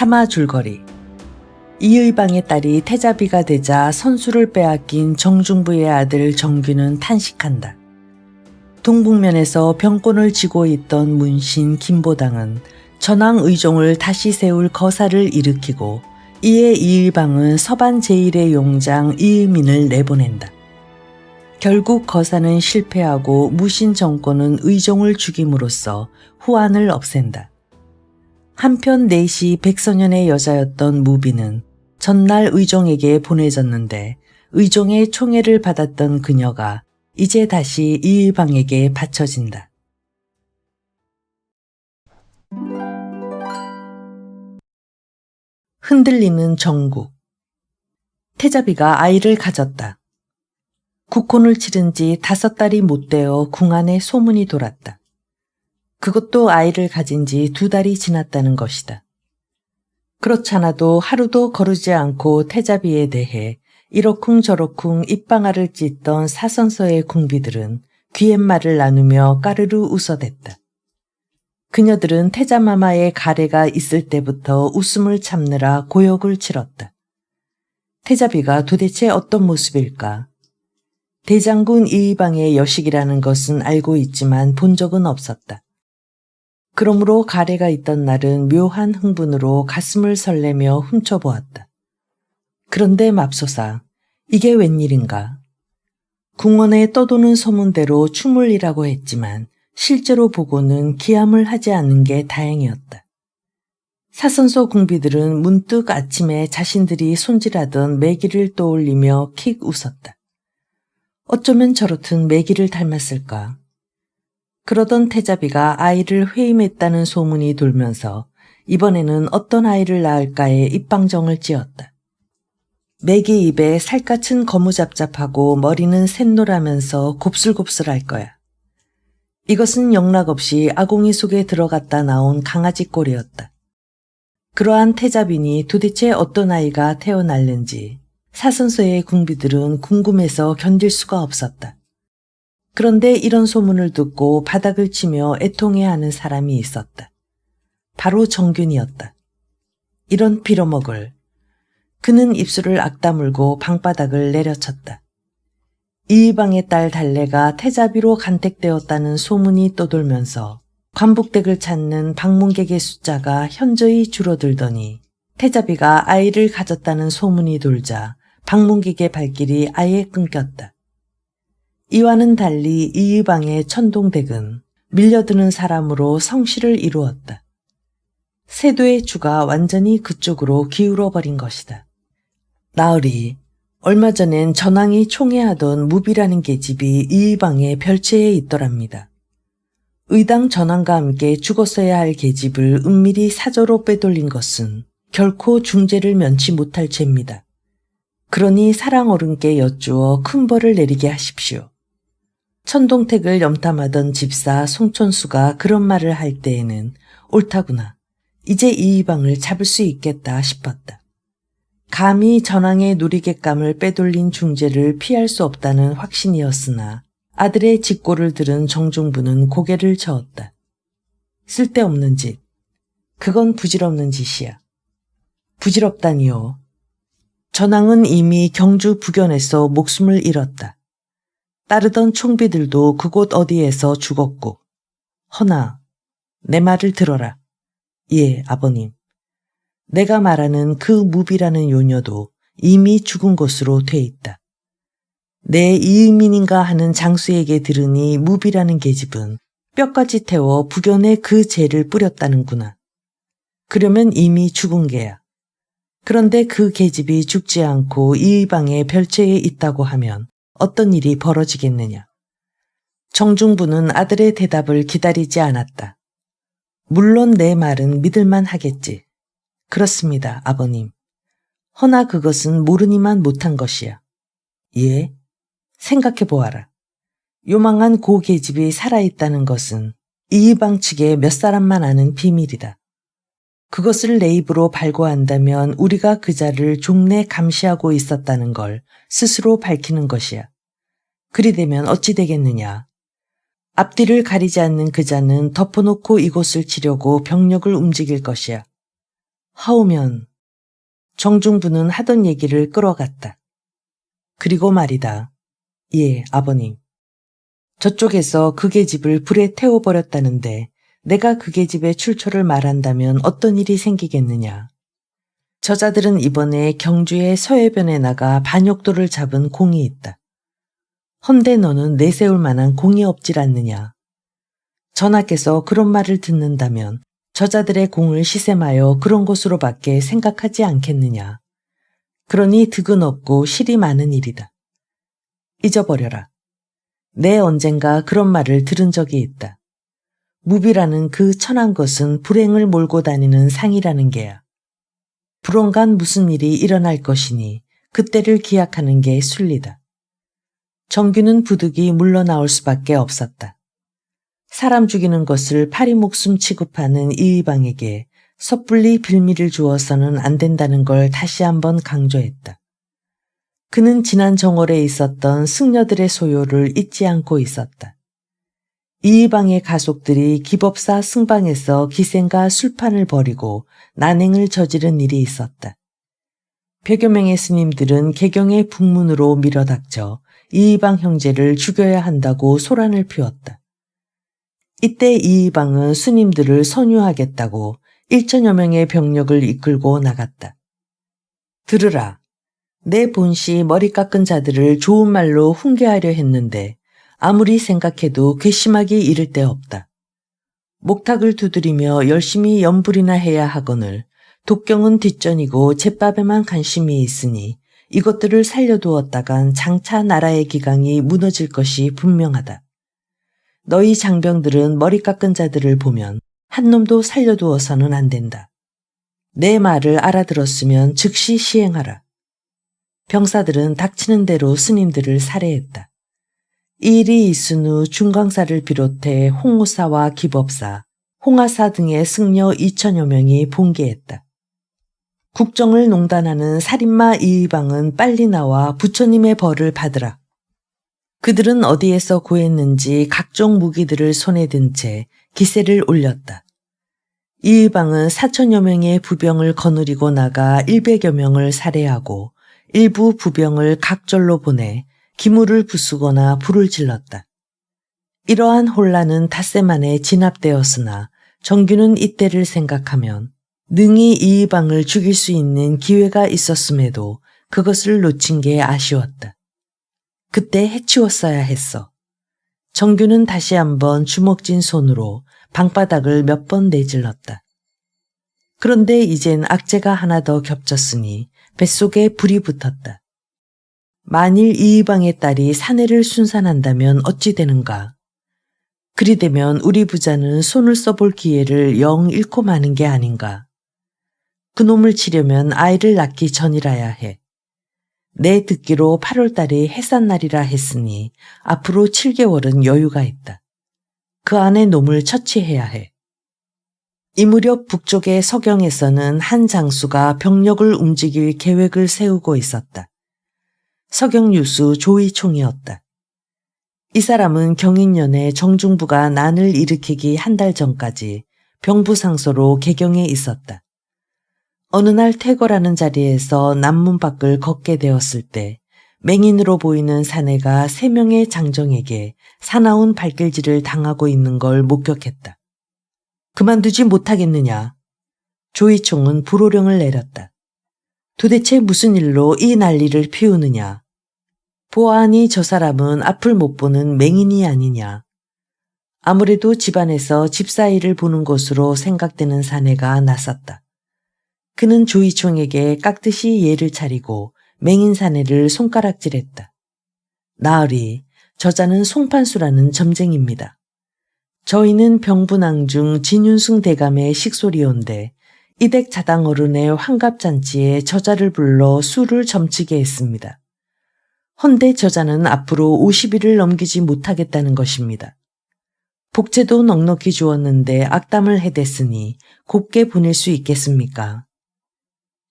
사마줄거리. 이의방의 딸이 태자비가 되자 선수를 빼앗긴 정중부의 아들 정규는 탄식한다. 동북면에서 병권을 쥐고 있던 문신 김보당은 전왕 의종을 다시 세울 거사를 일으키고 이에 이의방은 서반 제1의 용장 이의민을 내보낸다. 결국 거사는 실패하고 무신 정권은 의종을 죽임으로써 후한을 없앤다. 한편 넷이 백서년의 여자였던 무비는 전날 의종에게 보내졌는데 의종의 총애를 받았던 그녀가 이제 다시 이의방에게 바쳐진다. 흔들리는 정국. 태자비가 아이를 가졌다. 국혼을 치른 지 5달이 못 되어 궁 안에 소문이 돌았다. 그것도 아이를 가진 지 2달이 지났다는 것이다. 그렇잖아도 하루도 거르지 않고 태자비에 대해 이러쿵저러쿵 입방아를 찢던 사선서의 궁비들은 귀옛말을 나누며 까르르 웃어댔다. 그녀들은 태자마마의 가래가 있을 때부터 웃음을 참느라 고역을 치렀다. 태자비가 도대체 어떤 모습일까? 대장군 이의방의 여식이라는 것은 알고 있지만 본 적은 없었다. 그러므로 가래가 있던 날은 묘한 흥분으로 가슴을 설레며 훔쳐보았다. 그런데 맙소사, 이게 웬일인가? 궁원에 떠도는 소문대로 추물이라고 했지만 실제로 보고는 기함을 하지 않는 게 다행이었다. 사선소 궁비들은 문득 아침에 자신들이 손질하던 매기를 떠올리며 킥 웃었다. 어쩌면 저렇든 매기를 닮았을까? 그러던 태자비가 아이를 회임했다는 소문이 돌면서 이번에는 어떤 아이를 낳을까에 입방정을 찧었다. 매기 입에 살갗은 거무잡잡하고 머리는 샛노라면서 곱슬곱슬할 거야. 이것은 영락없이 아궁이 속에 들어갔다 나온 강아지 꼴이었다. 그러한 태자빈이 도대체 어떤 아이가 태어날는지 사선서의 궁비들은 궁금해서 견딜 수가 없었다. 그런데 이런 소문을 듣고 바닥을 치며 애통해하는 사람이 있었다. 바로 정균이었다. 이런 빌어먹을. 그는 입술을 악다물고 방바닥을 내려쳤다. 이의방의 딸 달래가 태자비로 간택되었다는 소문이 떠돌면서 관북댁을 찾는 방문객의 숫자가 현저히 줄어들더니 태자비가 아이를 가졌다는 소문이 돌자 방문객의 발길이 아예 끊겼다. 이와는 달리 이의방의 천동댁은 밀려드는 사람으로 성실을 이루었다. 세도의 주가 완전히 그쪽으로 기울어버린 것이다. 나으리, 얼마 전엔 전왕이 총애하던 무비라는 계집이 이의방의 별채에 있더랍니다. 의당 전왕과 함께 죽었어야 할 계집을 은밀히 사저로 빼돌린 것은 결코 중죄를 면치 못할 죄입니다. 그러니 사랑어른께 여쭈어 큰 벌을 내리게 하십시오. 천동택을 염탐하던 집사 송촌수가 그런 말을 할 때에는 옳다구나. 이제 이의방을 잡을 수 있겠다 싶었다. 감히 전왕의 누리객감을 빼돌린 중죄를 피할 수 없다는 확신이었으나 아들의 직고를 들은 정중부는 고개를 저었다. 쓸데없는 짓. 그건 부질없는 짓이야. 부질없다니요. 전왕은 이미 경주 부견에서 목숨을 잃었다. 따르던 총비들도 그곳 어디에서 죽었고. 허나 내 말을 들어라. 예, 아버님. 내가 말하는 그 무비라는 요녀도 이미 죽은 것으로 돼 있다. 내 이의민인가 하는 장수에게 들으니 무비라는 계집은 뼈까지 태워 부견에 그 죄를 뿌렸다는구나. 그러면 이미 죽은 게야. 그런데 그 계집이 죽지 않고 이의방의 별채에 있다고 하면 어떤 일이 벌어지겠느냐. 정중부는 아들의 대답을 기다리지 않았다. 물론 내 말은 믿을만 하겠지. 그렇습니다, 아버님. 허나 그것은 모르니만 못한 것이야. 예? 생각해보아라. 요망한 고 계집이 살아있다는 것은 이의방 측의 몇 사람만 아는 비밀이다. 그것을 내 입으로 발고한다면 우리가 그 자를 종래 감시하고 있었다는 걸 스스로 밝히는 것이야. 그리 되면 어찌 되겠느냐. 앞뒤를 가리지 않는 그 자는 덮어놓고 이곳을 치려고 병력을 움직일 것이야. 하오면 정중부는 하던 얘기를 끌어갔다. 그리고 말이다. 예, 아버님. 저쪽에서 그 계집을 불에 태워버렸다는데 내가 그 계집의 출처를 말한다면 어떤 일이 생기겠느냐. 저자들은 이번에 경주의 서해변에 나가 반역도를 잡은 공이 있다. 헌데 너는 내세울 만한 공이 없질 않느냐. 전하께서 그런 말을 듣는다면 저자들의 공을 시샘하여 그런 것으로밖에 생각하지 않겠느냐. 그러니 득은 없고 실이 많은 일이다. 잊어버려라. 내 언젠가 그런 말을 들은 적이 있다. 무비라는 그 천한 것은 불행을 몰고 다니는 상이라는 게야. 불언간 무슨 일이 일어날 것이니 그때를 기약하는 게 순리다. 정규는 부득이 물러나올 수밖에 없었다. 사람 죽이는 것을 파리목숨 취급하는 이의방에게 섣불리 빌미를 주어서는 안 된다는 걸 다시 한번 강조했다. 그는 지난 정월에 있었던 승려들의 소요를 잊지 않고 있었다. 이의방의 가족들이 기법사 승방에서 기생과 술판을 벌이고 난행을 저지른 일이 있었다. 백여 명의 스님들은 개경의 북문으로 밀어닥쳐 이의방 형제를 죽여야 한다고 소란을 피웠다. 이때 이의방은 스님들을 선유하겠다고 1천여 명의 병력을 이끌고 나갔다. 들으라. 내 본시 머리 깎은 자들을 좋은 말로 훈계하려 했는데 아무리 생각해도 괘씸하기 이를 데 없다. 목탁을 두드리며 열심히 염불이나 해야 하거늘 독경은 뒷전이고 제밥에만 관심이 있으니 이것들을 살려두었다간 장차 나라의 기강이 무너질 것이 분명하다. 너희 장병들은 머리 깎은 자들을 보면 한 놈도 살려두어서는 안 된다. 내 말을 알아들었으면 즉시 시행하라. 병사들은 닥치는 대로 스님들을 살해했다. 이 일이 있은 후 중광사를 비롯해 홍우사와 기법사, 홍하사 등의 승려 2천여 명이 봉기했다. 국정을 농단하는 살인마 이의방은 빨리 나와 부처님의 벌을 받으라. 그들은 어디에서 구했는지 각종 무기들을 손에 든 채 기세를 올렸다. 이의방은 4천여 명의 부병을 거느리고 나가 100여 명을 살해하고 일부 부병을 각절로 보내 기물을 부수거나 불을 질렀다. 이러한 혼란은 닷새 만에 진압되었으나 정규는 이때를 생각하면 능히 이의방을 죽일 수 있는 기회가 있었음에도 그것을 놓친 게 아쉬웠다. 그때 해치웠어야 했어. 정규는 다시 한번 주먹진 손으로 방바닥을 몇 번 내질렀다. 그런데 이젠 악재가 하나 더 겹쳤으니 뱃속에 불이 붙었다. 만일 이의방의 딸이 사내를 순산한다면 어찌 되는가? 그리 되면 우리 부자는 손을 써볼 기회를 영 잃고 마는 게 아닌가? 그놈을 치려면 아이를 낳기 전이라야 해. 내 듣기로 8월 달이 해산날이라 했으니 앞으로 7개월은 여유가 있다. 그 안에 놈을 처치해야 해. 이 무렵 북쪽의 서경에서는 한 장수가 병력을 움직일 계획을 세우고 있었다. 서경유수 조이총이었다. 이 사람은 경인년에 정중부가 난을 일으키기 한 달 전까지 병부상소로 개경에 있었다. 어느 날 퇴거라는 자리에서 남문 밖을 걷게 되었을 때 맹인으로 보이는 사내가 3명의 장정에게 사나운 발길질을 당하고 있는 걸 목격했다. 그만두지 못하겠느냐. 조이총은 불호령을 내렸다. 도대체 무슨 일로 이 난리를 피우느냐. 보아하니 저 사람은 앞을 못 보는 맹인이 아니냐. 아무래도 집안에서 집사일을 보는 것으로 생각되는 사내가 나섰다. 그는 조이총에게 깍듯이 예를 차리고 맹인 사내를 손가락질했다. 나으리, 저자는 송판수라는 점쟁입니다. 저희는 병분왕중 진윤승 대감의 식소리온데 이댁 자당 어른의 환갑잔치에 저자를 불러 술을 점치게 했습니다. 헌데 저자는 앞으로 50일을 넘기지 못하겠다는 것입니다. 복채도 넉넉히 주었는데 악담을 해댔으니 곱게 보낼 수 있겠습니까?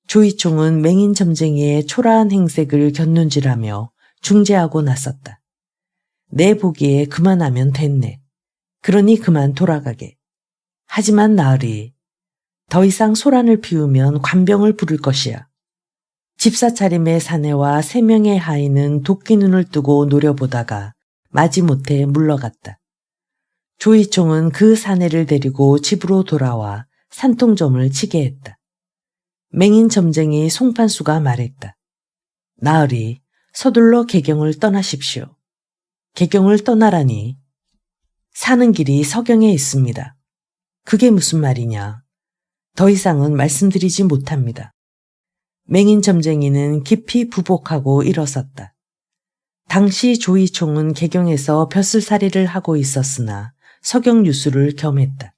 조이총은 맹인 점쟁이의 초라한 행색을 곁눈질하며 중재하고 나섰다. 내 보기에 그만하면 됐네. 그러니 그만 돌아가게. 하지만 나으리, 더 이상 소란을 피우면 관병을 부를 것이야. 집사 차림의 사내와 3명의 하인은 도끼 눈을 뜨고 노려보다가 마지못해 물러갔다. 조이총은 그 사내를 데리고 집으로 돌아와 산통점을 치게 했다. 맹인 점쟁이 송판수가 말했다. 나으리, 서둘러 개경을 떠나십시오. 개경을 떠나라니. 사는 길이 서경에 있습니다. 그게 무슨 말이냐. 더 이상은 말씀드리지 못합니다. 맹인 점쟁이는 깊이 부복하고 일어섰다. 당시 조이총은 개경에서 벼슬살이를 하고 있었으나 서경유수를 겸했다.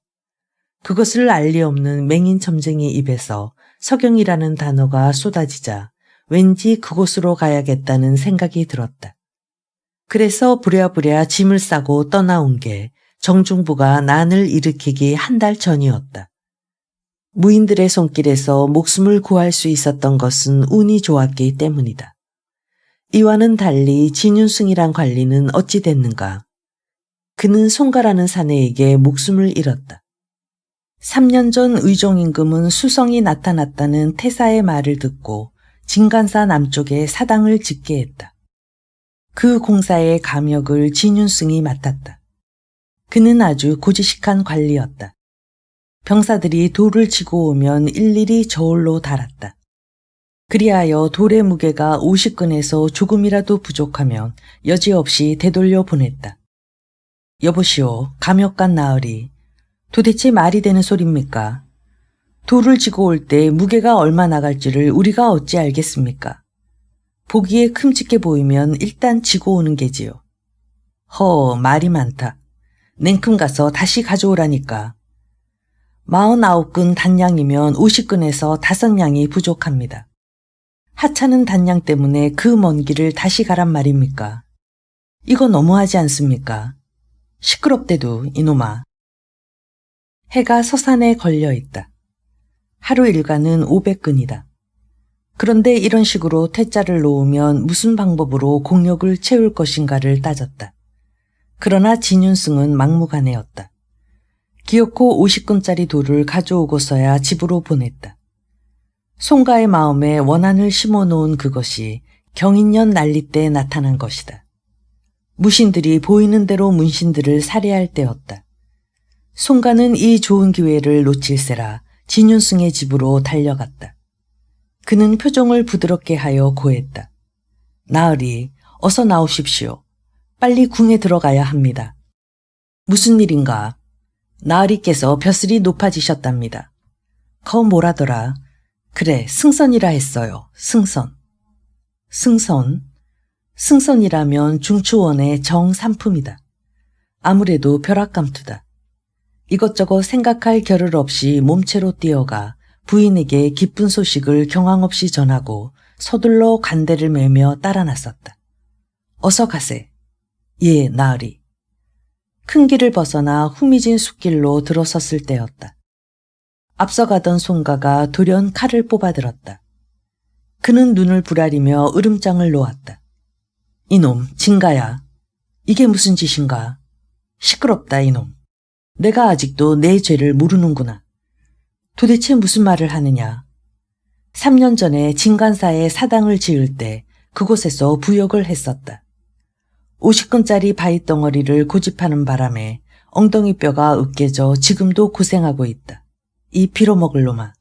그것을 알 리 없는 맹인 점쟁이 입에서 서경이라는 단어가 쏟아지자 왠지 그곳으로 가야겠다는 생각이 들었다. 그래서 부랴부랴 짐을 싸고 떠나온 게 정중부가 난을 일으키기 1달 전이었다. 무인들의 손길에서 목숨을 구할 수 있었던 것은 운이 좋았기 때문이다. 이와는 달리 진윤승이란 관리는 어찌 됐는가. 그는 송가라는 사내에게 목숨을 잃었다. 3년 전 의종임금은 수성이 나타났다는 태사의 말을 듣고 진간사 남쪽에 사당을 짓게 했다. 그 공사의 감역을 진윤승이 맡았다. 그는 아주 고지식한 관리였다. 병사들이 돌을 치고 오면 일일이 저울로 달았다. 그리하여 돌의 무게가 50근에서 조금이라도 부족하면 여지없이 되돌려 보냈다. 여보시오, 감역간 나으리. 도대체 말이 되는 소립니까? 돌을 지고 올 때 무게가 얼마 나갈지를 우리가 어찌 알겠습니까? 보기에 큼직해 보이면 일단 지고 오는 게지요. 말이 많다. 냉큼 가서 다시 가져오라니까. 49근 단량이면 50근에서 5량이 부족합니다. 하찮은 단량 때문에 그 먼 길을 다시 가란 말입니까? 이거 너무하지 않습니까? 시끄럽대도 이놈아. 해가 서산에 걸려 있다. 하루 일과는 500근이다. 그런데 이런 식으로 퇴짜를 놓으면 무슨 방법으로 공력을 채울 것인가를 따졌다. 그러나 진윤승은 막무가내였다. 기어코 50근짜리 돌을 가져오고서야 집으로 보냈다. 송가의 마음에 원한을 심어놓은 그것이 경인년 난리 때 나타난 것이다. 무신들이 보이는 대로 문신들을 살해할 때였다. 송가는 이 좋은 기회를 놓칠세라 진윤승의 집으로 달려갔다. 그는 표정을 부드럽게 하여 고했다. 나으리, 어서 나오십시오. 빨리 궁에 들어가야 합니다. 무슨 일인가? 나으리께서 벼슬이 높아지셨답니다. 뭐라더라. 그래, 승선이라 했어요. 승선. 승선? 승선이라면 중추원의 정삼품이다. 아무래도 벼락감투다. 이것저것 생각할 겨를 없이 몸체로 뛰어가 부인에게 기쁜 소식을 경황 없이 전하고 서둘러 간대를 메며 따라 나섰다. 어서 가세. 예, 나으리. 큰 길을 벗어나 후미진 숲길로 들어섰을 때였다. 앞서가던 송가가 돌연 칼을 뽑아들었다. 그는 눈을 부라리며 으름장을 놓았다. 이놈, 진가야. 이게 무슨 짓인가? 시끄럽다, 이놈. 내가 아직도 내 죄를 모르는구나. 도대체 무슨 말을 하느냐. 3년 전에 진간사에 사당을 지을 때 그곳에서 부역을 했었다. 50근짜리 바위덩어리를 고집하는 바람에 엉덩이뼈가 으깨져 지금도 고생하고 있다. 이 빌어먹을 놈아.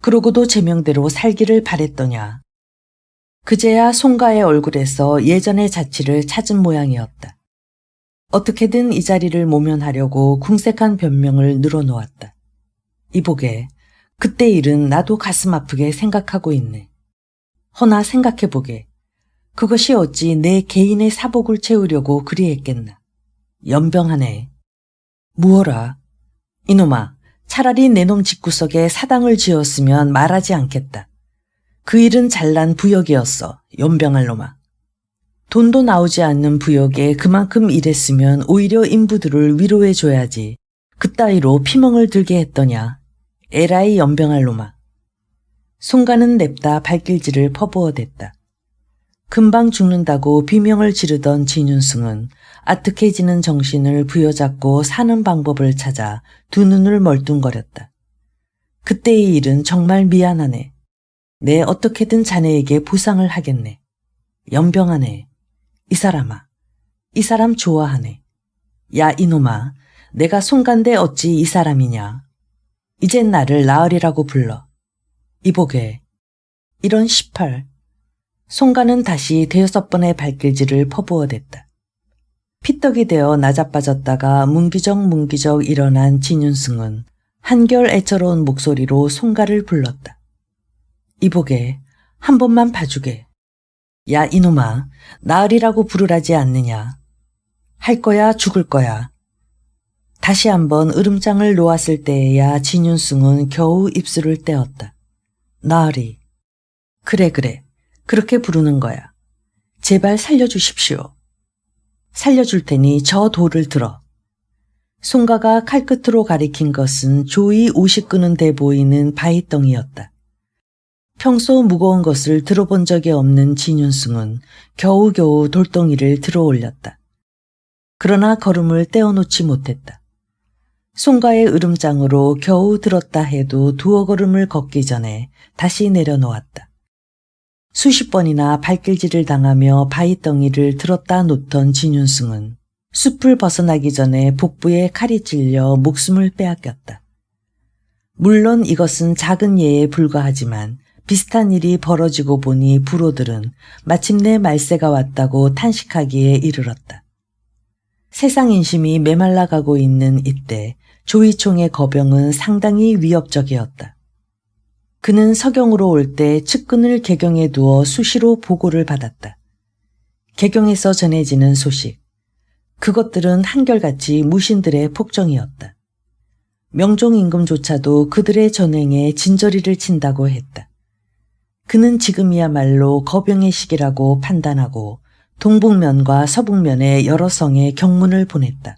그러고도 제명대로 살기를 바랬더냐. 그제야 송가의 얼굴에서 예전의 자취를 찾은 모양이었다. 어떻게든 이 자리를 모면하려고 궁색한 변명을 늘어놓았다. 이보게, 그때 일은 나도 가슴 아프게 생각하고 있네. 허나 생각해보게. 그것이 어찌 내 개인의 사복을 채우려고 그리했겠나. 연병하네. 무어라. 이놈아, 차라리 내 놈 집구석에 사당을 지었으면 말하지 않겠다. 그 일은 잘난 부역이었어. 연병할 놈아. 돈도 나오지 않는 부역에 그만큼 일했으면 오히려 인부들을 위로해줘야지. 그따위로 피멍을 들게 했더냐. 에라이 연병할 놈아. 송가는 냅다 발길질을 퍼부어댔다. 금방 죽는다고 비명을 지르던 진윤승은 아득해지는 정신을 부여잡고 사는 방법을 찾아 두 눈을 멀뚱거렸다. 그때의 일은 정말 미안하네. 내 어떻게든 자네에게 보상을 하겠네. 연병하네. 이 사람아. 이 사람 좋아하네. 야 이놈아. 내가 송간데 어찌 이 사람이냐. 이젠 나를 나으리라고 불러. 이보게. 이런 18. 송간은 다시 5번의 발길질을 퍼부어댔다. 피떡이 되어 나자빠졌다가 문기적 일어난 진윤승은 한결 애처로운 목소리로 송가를 불렀다. 이보게, 한 번만 봐주게. 야 이놈아, 나으리라고 부르라지 않느냐. 할 거야 죽을 거야. 다시 한번 으름장을 놓았을 때에야 진윤승은 겨우 입술을 떼었다. 나으리. 그래. 그렇게 부르는 거야. 제발 살려주십시오. 살려줄 테니 저 돌을 들어. 송가가 칼끝으로 가리킨 것은 조이 옷이 끄는 데 보이는 바위덩이였다. 평소 무거운 것을 들어본 적이 없는 진윤승은 겨우겨우 돌덩이를 들어 올렸다. 그러나 걸음을 떼어놓지 못했다. 송가의 으름장으로 겨우 들었다 해도 2걸음을 걷기 전에 다시 내려놓았다. 수십 번이나 발길질을 당하며 바위덩이를 들었다 놓던 진윤승은 숲을 벗어나기 전에 복부에 칼이 찔려 목숨을 빼앗겼다. 물론 이것은 작은 예에 불과하지만 비슷한 일이 벌어지고 보니 부로들은 마침내 말세가 왔다고 탄식하기에 이르렀다. 세상 인심이 메말라가고 있는 이때 조이총의 거병은 상당히 위협적이었다. 그는 서경으로 올 때 측근을 개경에 두어 수시로 보고를 받았다. 개경에서 전해지는 소식. 그것들은 한결같이 무신들의 폭정이었다. 명종 임금조차도 그들의 전횡에 진저리를 친다고 했다. 그는 지금이야말로 거병의 시기라고 판단하고 동북면과 서북면의 여러 성에 경문을 보냈다.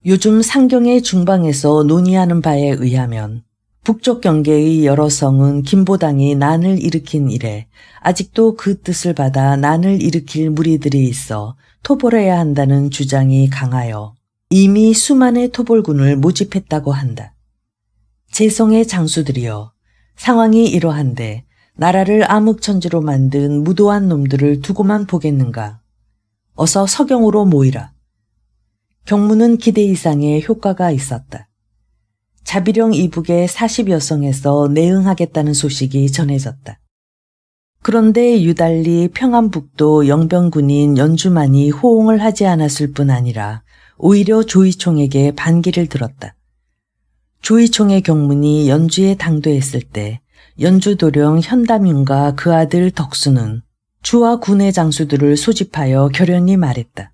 요즘 상경의 중방에서 논의하는 바에 의하면 북쪽 경계의 여러 성은 김보당이 난을 일으킨 이래 아직도 그 뜻을 받아 난을 일으킬 무리들이 있어 토벌해야 한다는 주장이 강하여 이미 수만의 토벌군을 모집했다고 한다. 제성의 장수들이여, 상황이 이러한데 나라를 암흑천지로 만든 무도한 놈들을 두고만 보겠는가. 어서 서경으로 모이라. 경무는 기대 이상의 효과가 있었다. 자비령 이북의 40여 성에서 내응하겠다는 소식이 전해졌다. 그런데 유달리 평안북도 영병군인 연주만이 호응을 하지 않았을 뿐 아니라 오히려 조이총에게 반기를 들었다. 조이총의 경문이 연주에 당도했을 때 연주도령 현담윤과 그 아들 덕수는 주와 군의 장수들을 소집하여 결연히 말했다.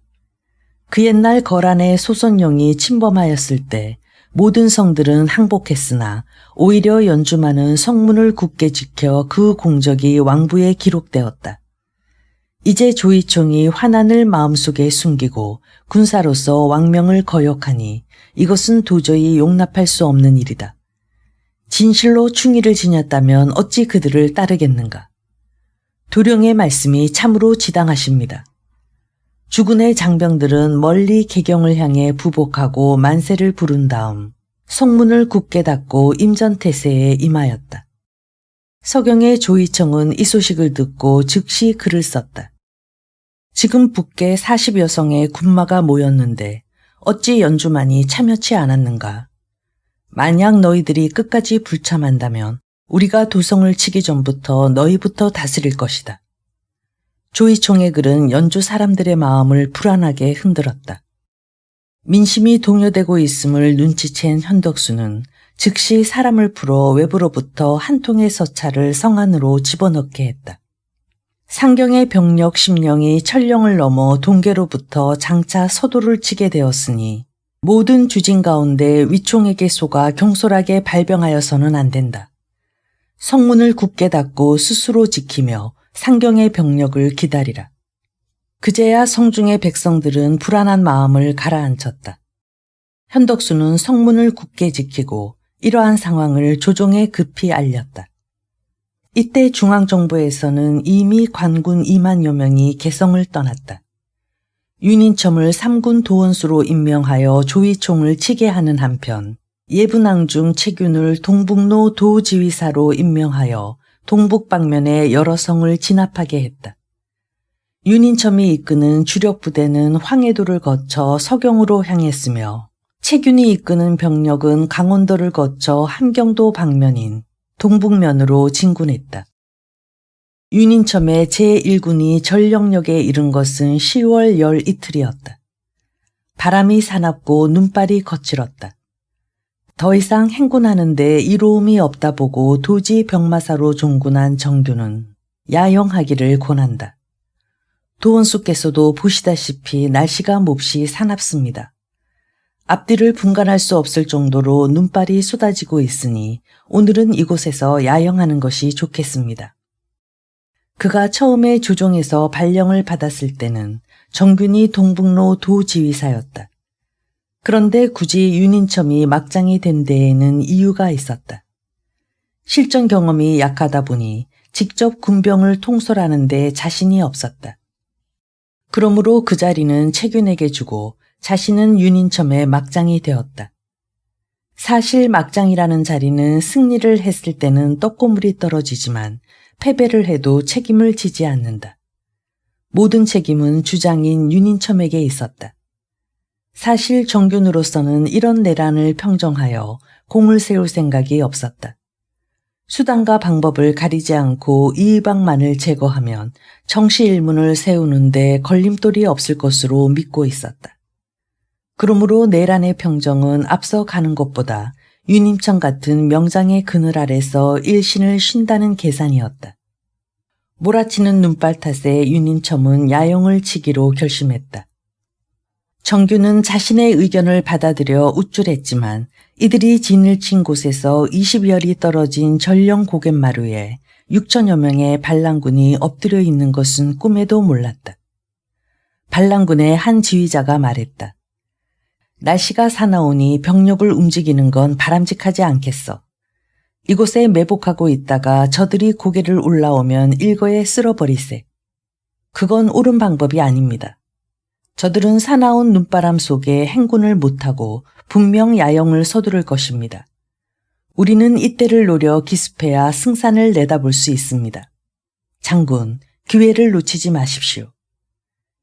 그 옛날 거란의 소선용이 침범하였을 때 모든 성들은 항복했으나 오히려 연주만은 성문을 굳게 지켜 그 공적이 왕부에 기록되었다. 이제 조이총이 환난을 마음속에 숨기고 군사로서 왕명을 거역하니 이것은 도저히 용납할 수 없는 일이다. 진실로 충의를 지녔다면 어찌 그들을 따르겠는가. 도령의 말씀이 참으로 지당하십니다. 주군의 장병들은 멀리 개경을 향해 부복하고 만세를 부른 다음 성문을 굳게 닫고 임전태세에 임하였다. 서경의 조이청은 이 소식을 듣고 즉시 글을 썼다. 지금 북계 40여 성의 군마가 모였는데 어찌 연주만이 참여치 않았는가. 만약 너희들이 끝까지 불참한다면 우리가 도성을 치기 전부터 너희부터 다스릴 것이다. 조이총의 글은 연주 사람들의 마음을 불안하게 흔들었다. 민심이 동요되고 있음을 눈치챈 현덕수는 즉시 사람을 풀어 외부로부터 한 통의 서찰을 성 안으로 집어넣게 했다. 상경의 병력 10령이 천령을 넘어 동계로부터 장차 서도를 치게 되었으니 모든 주진 가운데 위총에게 속아 경솔하게 발병하여서는 안 된다. 성문을 굳게 닫고 스스로 지키며 상경의 병력을 기다리라. 그제야 성중의 백성들은 불안한 마음을 가라앉혔다. 현덕수는 성문을 굳게 지키고 이러한 상황을 조정에 급히 알렸다. 이때 중앙정부에서는 이미 관군 2만여 명이 개성을 떠났다. 윤인첨을 3군 도원수로 임명하여 조이총을 치게 하는 한편 예분왕중 채균을 동북로 도지휘사로 임명하여 동북 방면의 여러 성을 진압하게 했다. 윤인첨이 이끄는 주력 부대는 황해도를 거쳐 서경으로 향했으며 채균이 이끄는 병력은 강원도를 거쳐 함경도 방면인 동북면으로 진군했다. 윤인첨의 제1군이 전령역에 이른 것은 10월 열 이틀이었다. 바람이 사납고 눈발이 거칠었다. 더 이상 행군하는데 이로움이 없다 보고 도지 병마사로 종군한 정규는 야영하기를 권한다. 도원수께서도 보시다시피 날씨가 몹시 사납습니다. 앞뒤를 분간할 수 없을 정도로 눈발이 쏟아지고 있으니 오늘은 이곳에서 야영하는 것이 좋겠습니다. 그가 처음에 조정에서 발령을 받았을 때는 정균이 동북로 도지휘사였다. 그런데 굳이 윤인첨이 막장이 된 데에는 이유가 있었다. 실전 경험이 약하다 보니 직접 군병을 통솔하는 데 자신이 없었다. 그러므로 그 자리는 채균에게 주고 자신은 윤인첨의 막장이 되었다. 사실 막장이라는 자리는 승리를 했을 때는 떡고물이 떨어지지만 패배를 해도 책임을 지지 않는다. 모든 책임은 주장인 윤인첨에게 있었다. 사실 정균으로서는 이런 내란을 평정하여 공을 세울 생각이 없었다. 수단과 방법을 가리지 않고 이의방만을 제거하면 정시일문을 세우는데 걸림돌이 없을 것으로 믿고 있었다. 그러므로 내란의 평정은 앞서 가는 것보다 윤인첨 같은 명장의 그늘 아래서 일신을 쉰다는 계산이었다. 몰아치는 눈발 탓에 윤인첨은 야영을 치기로 결심했다. 정규는 자신의 의견을 받아들여 우쭐했지만 이들이 진을 친 곳에서 20여리 떨어진 전령 고갯마루에 6천여 명의 반란군이 엎드려 있는 것은 꿈에도 몰랐다. 반란군의 한 지휘자가 말했다. 날씨가 사나우니 병력을 움직이는 건 바람직하지 않겠어. 이곳에 매복하고 있다가 저들이 고개를 올라오면 일거에 쓸어버리세. 그건 옳은 방법이 아닙니다. 저들은 사나운 눈바람 속에 행군을 못하고 분명 야영을 서두를 것입니다. 우리는 이때를 노려 기습해야 승산을 내다볼 수 있습니다. 장군, 기회를 놓치지 마십시오.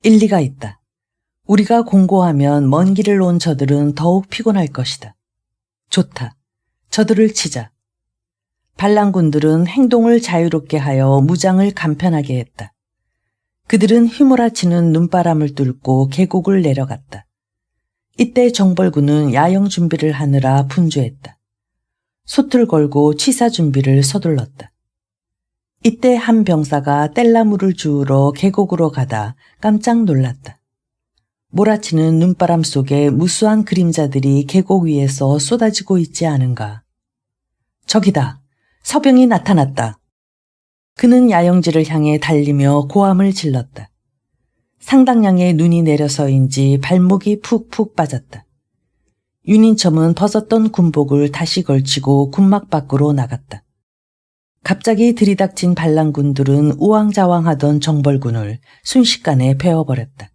일리가 있다. 우리가 공고하면 먼 길을 온 저들은 더욱 피곤할 것이다. 좋다. 저들을 치자. 반란군들은 행동을 자유롭게 하여 무장을 간편하게 했다. 그들은 휘몰아치는 눈바람을 뚫고 계곡을 내려갔다. 이때 정벌군은 야영 준비를 하느라 분주했다. 솥을 걸고 취사 준비를 서둘렀다. 이때 한 병사가 뗄나무를 주우러 계곡으로 가다 깜짝 놀랐다. 몰아치는 눈바람 속에 무수한 그림자들이 계곡 위에서 쏟아지고 있지 않은가. 저기다. 서병이 나타났다. 그는 야영지를 향해 달리며 고함을 질렀다. 상당량의 눈이 내려서인지 발목이 푹푹 빠졌다. 윤인첨은 벗었던 군복을 다시 걸치고 군막 밖으로 나갔다. 갑자기 들이닥친 반란군들은 우왕좌왕하던 정벌군을 순식간에 베어버렸다.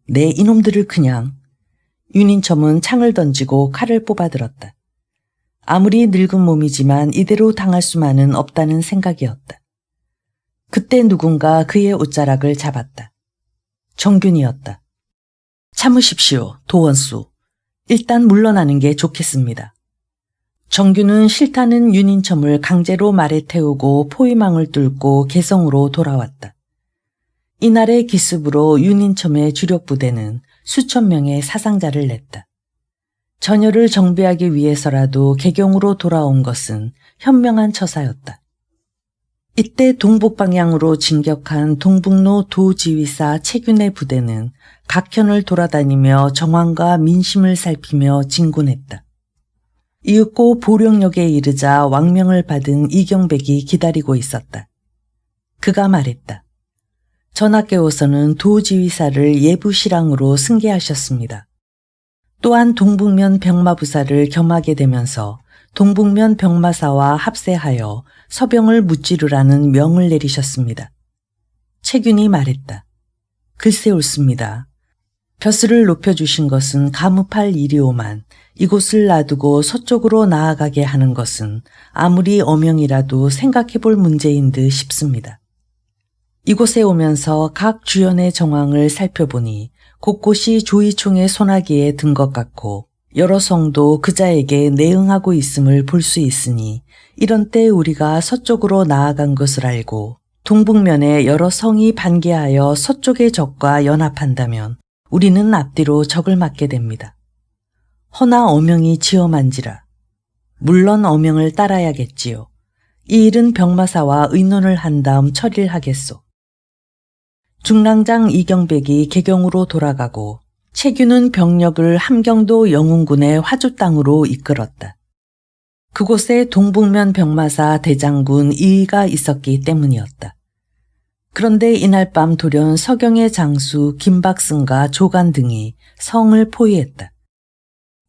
내 이놈들을 그냥. 윤인첨은 창을 던지고 칼을 뽑아들었다. 아무리 늙은 몸이지만 이대로 당할 수만은 없다는 생각이었다. 그때 누군가 그의 옷자락을 잡았다. 정균이었다. 참으십시오, 도원수. 일단 물러나는 게 좋겠습니다. 정균은 싫다는 윤인첨을 강제로 말에 태우고 포위망을 뚫고 개성으로 돌아왔다. 이날의 기습으로 윤인첨의 주력 부대는 수천 명의 사상자를 냈다. 전열을 정비하기 위해서라도 개경으로 돌아온 것은 현명한 처사였다. 이때 동북 방향으로 진격한 동북로 도지휘사 채균의 부대는 각현을 돌아다니며 정황과 민심을 살피며 진군했다. 이윽고 보령역에 이르자 왕명을 받은 이경백이 기다리고 있었다. 그가 말했다. 전하께서는 도지휘사를 예부실랑으로 승계하셨습니다. 또한 동북면 병마부사를 겸하게 되면서 동북면 병마사와 합세하여 서병을 무찌르라는 명을 내리셨습니다. 채균이 말했다. 글쎄 옳습니다. 벼슬을 높여주신 것은 가무팔 일이오만 이곳을 놔두고 서쪽으로 나아가게 하는 것은 아무리 어명이라도 생각해 볼 문제인 듯 싶습니다. 이곳에 오면서 각 주연의 정황을 살펴보니 곳곳이 조이총의 소나기에 든 것 같고 여러 성도 그자에게 내응하고 있음을 볼 수 있으니 이런 때 우리가 서쪽으로 나아간 것을 알고 동북면에 여러 성이 반기하여 서쪽의 적과 연합한다면 우리는 앞뒤로 적을 맞게 됩니다. 허나 어명이 지엄한지라. 물론 어명을 따라야겠지요. 이 일은 병마사와 의논을 한 다음 처리를 하겠소. 중랑장 이경백이 개경으로 돌아가고 채규는 병력을 함경도 영웅군의 화주 땅으로 이끌었다. 그곳에 동북면 병마사 대장군 이의가 있었기 때문이었다. 그런데 이날 밤 돌연 서경의 장수 김박승과 조간 등이 성을 포위했다.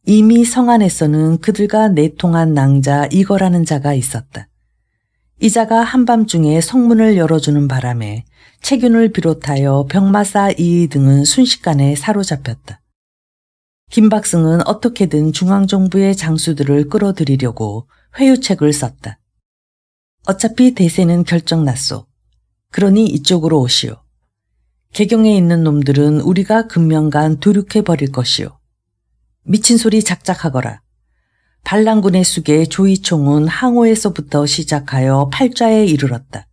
이미 성 안에서는 그들과 내통한 낭자 이거라는 자가 있었다. 이 자가 한밤중에 성문을 열어주는 바람에 채균을 비롯하여 병마사 이의 등은 순식간에 사로잡혔다. 김박승은 어떻게든 중앙정부의 장수들을 끌어들이려고 회유책을 썼다. 어차피 대세는 결정났소. 그러니 이쪽으로 오시오. 개경에 있는 놈들은 우리가 금명간 도륙해버릴 것이오. 미친 소리 작작하거라. 반란군의 수계 조이총은 항오에서부터 시작하여 팔좌에 이르렀다.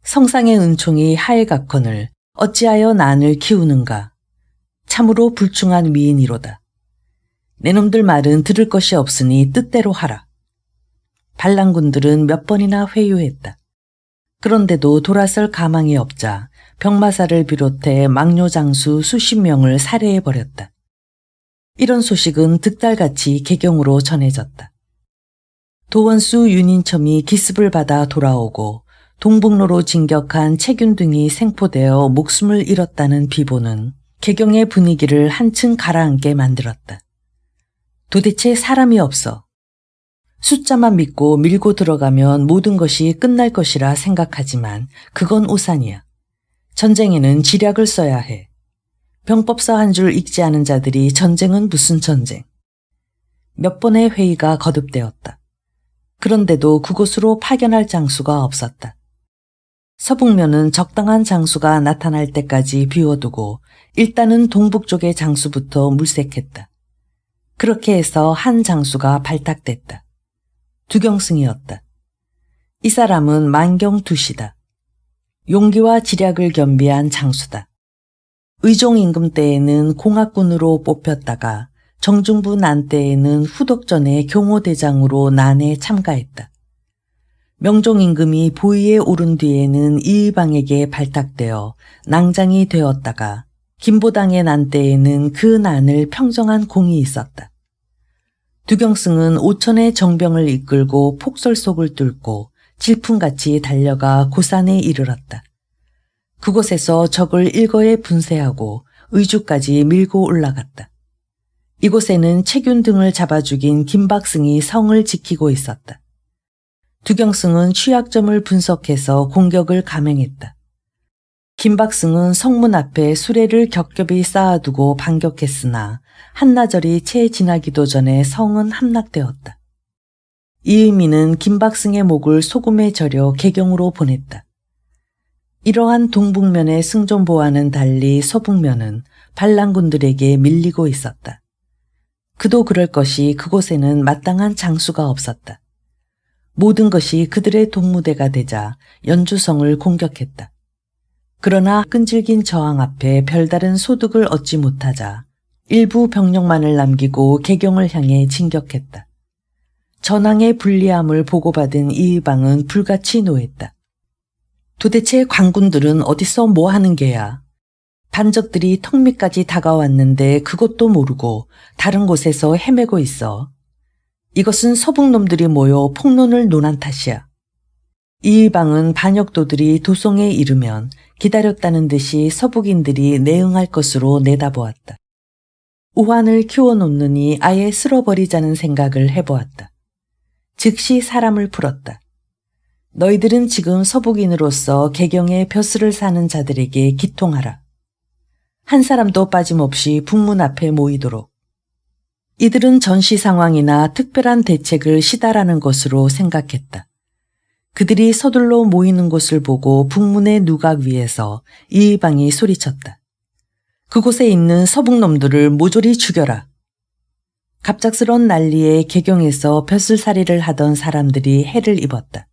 성상의 은총이 하에가컨을 어찌하여 난을 키우는가. 참으로 불충한 미인이로다. 내 놈들 말은 들을 것이 없으니 뜻대로 하라. 반란군들은 몇 번이나 회유했다. 그런데도 돌아설 가망이 없자 병마사를 비롯해 망뇨장수 수십 명을 살해해버렸다. 이런 소식은 득달같이 개경으로 전해졌다. 도원수 윤인첨이 기습을 받아 돌아오고 동북로로 진격한 채균 등이 생포되어 목숨을 잃었다는 비보는 개경의 분위기를 한층 가라앉게 만들었다. 도대체 사람이 없어. 숫자만 믿고 밀고 들어가면 모든 것이 끝날 것이라 생각하지만 그건 오산이야. 전쟁에는 지략을 써야 해. 병법서 한 줄 읽지 않은 자들이 전쟁은 무슨 전쟁. 몇 번의 회의가 거듭되었다. 그런데도 그곳으로 파견할 장수가 없었다. 서북면은 적당한 장수가 나타날 때까지 비워두고 일단은 동북 쪽의 장수부터 물색했다. 그렇게 해서 한 장수가 발탁됐다. 두경승이었다. 이 사람은 만경두시다. 용기와 지략을 겸비한 장수다. 의종 임금 때에는 공학군으로 뽑혔다가 정중부 난 때에는 후덕전의 경호대장으로 난에 참가했다. 명종 임금이 보위에 오른 뒤에는 이의방에게 발탁되어 낭장이 되었다가 김보당의 난 때에는 그 난을 평정한 공이 있었다. 두경승은 오천의 정병을 이끌고 폭설속을 뚫고 질풍같이 달려가 고산에 이르렀다. 그곳에서 적을 일거에 분쇄하고 의주까지 밀고 올라갔다. 이곳에는 채균 등을 잡아 죽인 김박승이 성을 지키고 있었다. 두경승은 취약점을 분석해서 공격을 감행했다. 김박승은 성문 앞에 수레를 겹겹이 쌓아두고 반격했으나 한나절이 채 지나기도 전에 성은 함락되었다. 이의미는 김박승의 목을 소금에 절여 개경으로 보냈다. 이러한 동북면의 승전보와는 달리 서북면은 반란군들에게 밀리고 있었다. 그도 그럴 것이 그곳에는 마땅한 장수가 없었다. 모든 것이 그들의 동무대가 되자 연주성을 공격했다. 그러나 끈질긴 저항 앞에 별다른 소득을 얻지 못하자 일부 병력만을 남기고 개경을 향해 진격했다. 전황의 불리함을 보고받은 이의방은 불같이 노했다. 도대체 관군들은 어디서 뭐 하는 게야? 반적들이 턱 밑까지 다가왔는데 그것도 모르고 다른 곳에서 헤매고 있어. 이것은 서북놈들이 모여 폭론을 논한 탓이야. 이의방은 반역도들이 도성에 이르면 기다렸다는 듯이 서북인들이 내응할 것으로 내다보았다. 우환을 키워놓느니 아예 쓸어버리자는 생각을 해보았다. 즉시 사람을 풀었다. 너희들은 지금 서북인으로서 개경의 벼슬을 사는 자들에게 기통하라. 한 사람도 빠짐없이 북문 앞에 모이도록. 이들은 전시 상황이나 특별한 대책을 시달하는 것으로 생각했다. 그들이 서둘러 모이는 곳을 보고 북문의 누각 위에서 이의방이 소리쳤다. 그곳에 있는 서북놈들을 모조리 죽여라. 갑작스런 난리에 개경에서 벼슬살이를 하던 사람들이 해를 입었다.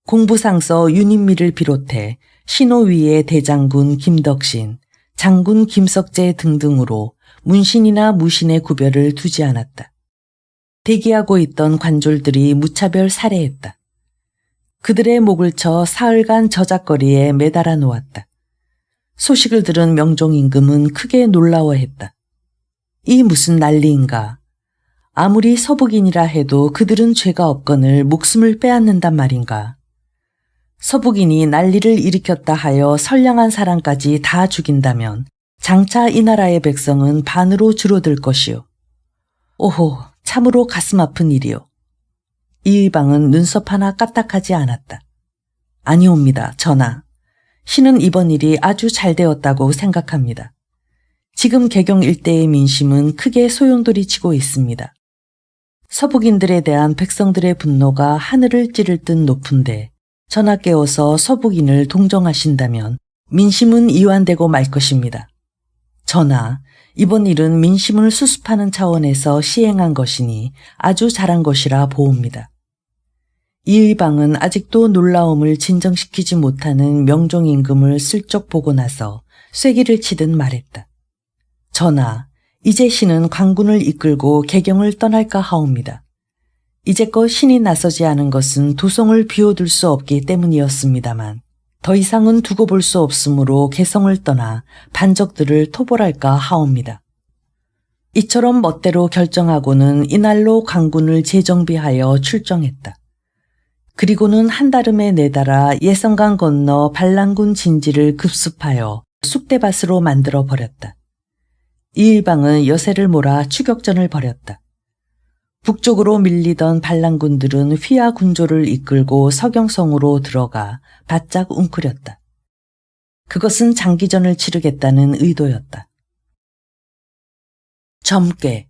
공부상서 윤인미를 비롯해 신호위의 대장군 김덕신, 장군 김석재 등등으로 문신이나 무신의 구별을 두지 않았다. 대기하고 있던 관졸들이 무차별 살해했다. 그들의 목을 쳐 사흘간 저작거리에 매달아 놓았다. 소식을 들은 명종임금은 크게 놀라워했다. 이 무슨 난리인가. 아무리 서북인이라 해도 그들은 죄가 없거늘 목숨을 빼앗는단 말인가. 서북인이 난리를 일으켰다 하여 선량한 사람까지 다 죽인다면 장차 이 나라의 백성은 반으로 줄어들 것이요. 오호, 참으로 가슴 아픈 일이요. 이의방은 눈썹 하나 까딱하지 않았다. 아니옵니다, 전하. 신은 이번 일이 아주 잘 되었다고 생각합니다. 지금 개경 일대의 민심은 크게 소용돌이치고 있습니다. 서북인들에 대한 백성들의 분노가 하늘을 찌를 듯 높은데 전하께서 서북인을 동정하신다면 민심은 이완되고 말 것입니다. 전하, 이번 일은 민심을 수습하는 차원에서 시행한 것이니 아주 잘한 것이라 보옵니다. 이의방은 아직도 놀라움을 진정시키지 못하는 명종임금을 슬쩍 보고 나서 쐐기를 치듯 말했다. 전하, 이제 신은 관군을 이끌고 개경을 떠날까 하옵니다. 이제껏 신이 나서지 않은 것은 도성을 비워둘 수 없기 때문이었습니다만 더 이상은 두고 볼 수 없으므로 개성을 떠나 반적들을 토벌할까 하옵니다. 이처럼 멋대로 결정하고는 이날로 관군을 재정비하여 출정했다. 그리고는 한달음에 내달아 예성강 건너 반란군 진지를 급습하여 쑥대밭으로 만들어 버렸다. 이의방은 여세를 몰아 추격전을 벌였다. 북쪽으로 밀리던 반란군들은 휘하 군조를 이끌고 서경성으로 들어가 바짝 웅크렸다. 그것은 장기전을 치르겠다는 의도였다. 점괘.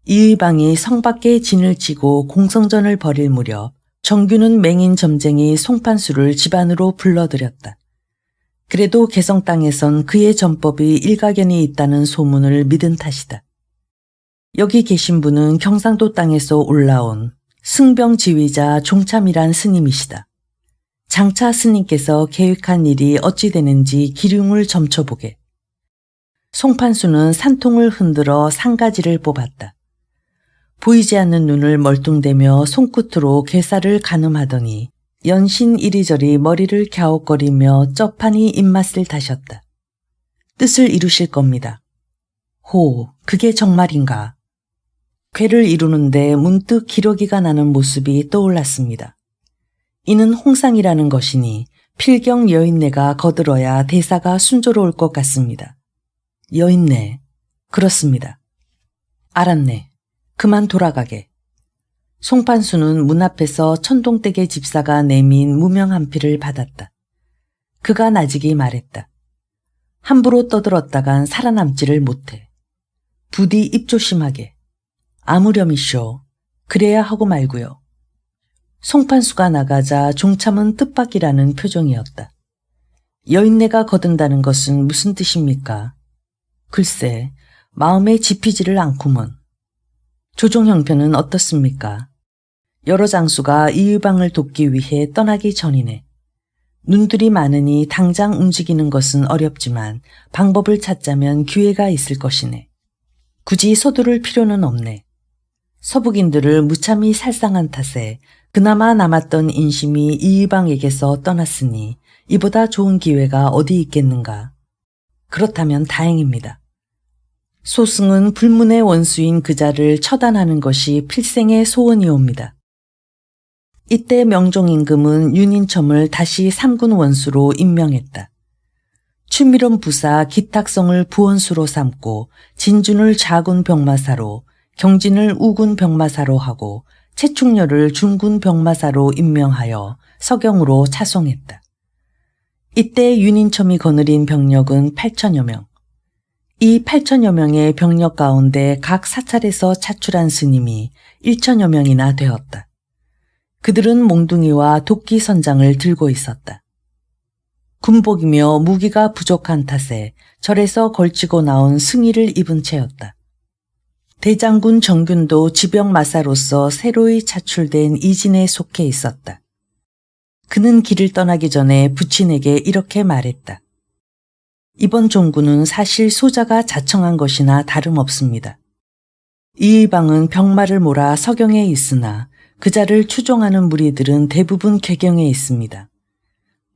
이의방이 성 밖에 진을 치고 공성전을 벌일 무렵 정규는 맹인 점쟁이 송판수를 집안으로 불러들였다. 그래도 개성 땅에선 그의 전법이 일가견이 있다는 소문을 믿은 탓이다. 여기 계신 분은 경상도 땅에서 올라온 승병 지휘자 종참이란 스님이시다. 장차 스님께서 계획한 일이 어찌 되는지 기륭을 점쳐보게. 송판수는 산통을 흔들어 상가지를 뽑았다. 보이지 않는 눈을 멀뚱대며 손끝으로 괴사를 가늠하더니 연신 이리저리 머리를 갸웃거리며 쩌판이 입맛을 다셨다. 뜻을 이루실 겁니다. 호, 그게 정말인가? 괴를 이루는데 문득 기러기가 나는 모습이 떠올랐습니다. 이는 홍상이라는 것이니 필경 여인네가 거들어야 대사가 순조로울 것 같습니다. 여인네, 그렇습니다. 알았네. 그만 돌아가게. 송판수는 문 앞에서 천동댁의 집사가 내민 무명 한 피를 받았다. 그가 나직이 말했다. 함부로 떠들었다간 살아남지를 못해. 부디 입조심하게. 아무렴이쇼. 그래야 하고 말고요. 송판수가 나가자 종참은 뜻밖이라는 표정이었다. 여인네가 거둔다는 것은 무슨 뜻입니까? 글쎄, 마음에 집히지를 않구먼. 조종 형편은 어떻습니까? 여러 장수가 이의방을 돕기 위해 떠나기 전이네. 눈들이 많으니 당장 움직이는 것은 어렵지만 방법을 찾자면 기회가 있을 것이네. 굳이 서두를 필요는 없네. 서북인들을 무참히 살상한 탓에 그나마 남았던 인심이 이의방에게서 떠났으니 이보다 좋은 기회가 어디 있겠는가. 그렇다면 다행입니다. 소승은 불문의 원수인 그자를 처단하는 것이 필생의 소원이옵니다. 이때 명종임금은 윤인첨을 다시 삼군 원수로 임명했다. 추미론 부사 기탁성을 부원수로 삼고 진준을 자군 병마사로, 경진을 우군 병마사로 하고 채충렬을 중군 병마사로 임명하여 서경으로 차송했다. 이때 윤인첨이 거느린 병력은 8천여 명. 이 8천여 명의 병력 가운데 각 사찰에서 차출한 스님이 1천여 명이나 되었다. 그들은 몽둥이와 도끼 선장을 들고 있었다. 군복이며 무기가 부족한 탓에 절에서 걸치고 나온 승의를 입은 채였다. 대장군 정균도 지병마사로서 새로이 차출된 이진에 속해 있었다. 그는 길을 떠나기 전에 부친에게 이렇게 말했다. 이번 종군은 사실 소자가 자청한 것이나 다름없습니다. 이의방은 병마를 몰아 서경에 있으나 그 자를 추종하는 무리들은 대부분 개경에 있습니다.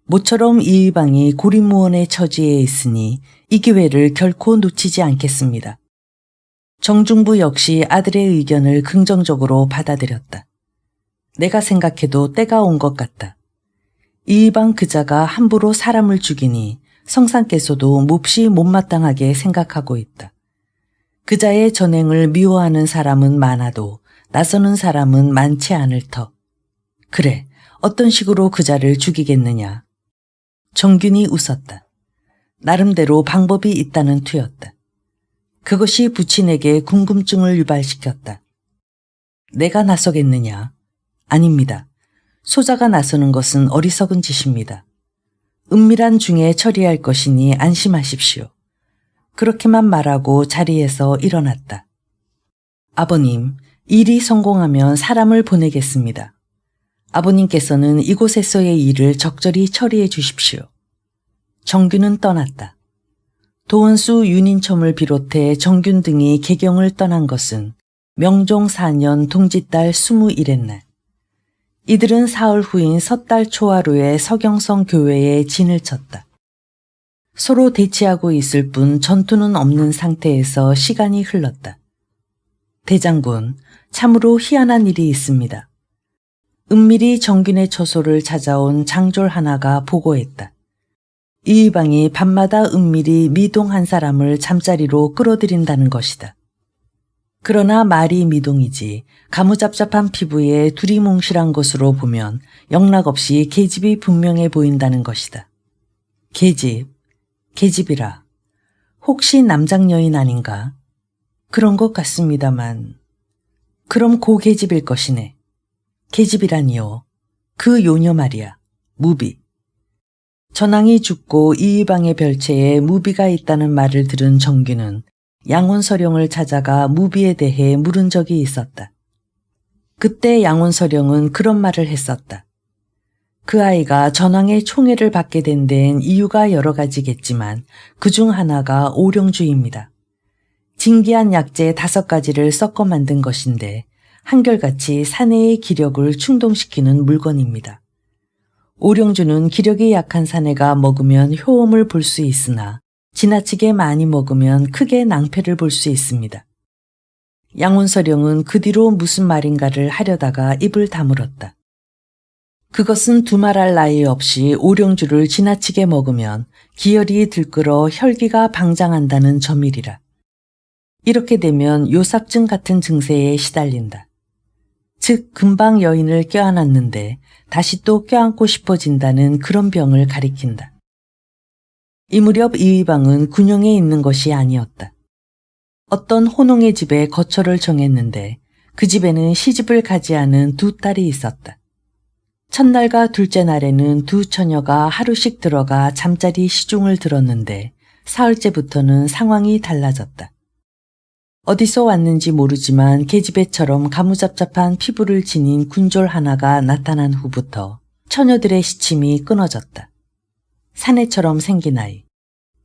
모처럼 이의방이 고리무원의 처지에 있으니 이 기회를 결코 놓치지 않겠습니다. 정중부 역시 아들의 의견을 긍정적으로 받아들였다. 내가 생각해도 때가 온 것 같다. 이의방 그자가 함부로 사람을 죽이니 성상께서도 몹시 못마땅하게 생각하고 있다. 그자의 전행을 미워하는 사람은 많아도 나서는 사람은 많지 않을 터. 그래, 어떤 식으로 그자를 죽이겠느냐. 정균이 웃었다. 나름대로 방법이 있다는 투였다. 그것이 부친에게 궁금증을 유발시켰다. 내가 나서겠느냐? 아닙니다. 소자가 나서는 것은 어리석은 짓입니다. 은밀한 중에 처리할 것이니 안심하십시오. 그렇게만 말하고 자리에서 일어났다. 아버님, 일이 성공하면 사람을 보내겠습니다. 아버님께서는 이곳에서의 일을 적절히 처리해 주십시오. 정균은 떠났다. 도원수 윤인첨을 비롯해 정균 등이 개경을 떠난 것은 명종 4년 동짓달 21의 날. 이들은 사흘 후인 섣달 초하루에 서경성 교회에 진을 쳤다. 서로 대치하고 있을 뿐 전투는 없는 상태에서 시간이 흘렀다. 대장군, 참으로 희한한 일이 있습니다. 은밀히 정균의 처소를 찾아온 장졸 하나가 보고했다. 이의방이 밤마다 은밀히 미동 한 사람을 잠자리로 끌어들인다는 것이다. 그러나 말이 미동이지 가무잡잡한 피부에 두리뭉실한 것으로 보면 영락없이 계집이 분명해 보인다는 것이다. 계집이라. 혹시 남장여인 아닌가? 그런 것 같습니다만. 그럼 고 계집일 것이네. 계집이라니요. 그 요녀 말이야. 무비. 전왕이 죽고 이의방의 별채에 무비가 있다는 말을 들은 정균은 양원서령을 찾아가 무비에 대해 물은 적이 있었다. 그때 양원서령은 그런 말을 했었다. 그 아이가 전왕의 총애를 받게 된 데엔 이유가 여러 가지겠지만 그중 하나가 오령주입니다. 진기한 약재 5가지를 섞어 만든 것인데 한결같이 사내의 기력을 충동시키는 물건입니다. 오령주는 기력이 약한 사내가 먹으면 효험을 볼 수 있으나 지나치게 많이 먹으면 크게 낭패를 볼 수 있습니다. 양원서령은 그 뒤로 무슨 말인가를 하려다가 입을 다물었다. 그것은 두말할 나위 없이 오령주를 지나치게 먹으면 기혈이 들끓어 혈기가 방장한다는 점이리라. 이렇게 되면 요삽증 같은 증세에 시달린다. 즉 금방 여인을 껴안았는데 다시 또 껴안고 싶어진다는 그런 병을 가리킨다. 이 무렵 이의방은 군영에 있는 것이 아니었다. 어떤 호농의 집에 거처를 정했는데 그 집에는 시집을 가지 않은 2딸이 있었다. 첫날과 둘째 날에는 2 처녀가 하루씩 들어가 잠자리 시중을 들었는데 사흘째부터는 상황이 달라졌다. 어디서 왔는지 모르지만 계집애처럼 가무잡잡한 피부를 지닌 군졸 하나가 나타난 후부터 처녀들의 시침이 끊어졌다. 사내처럼 생긴 아이.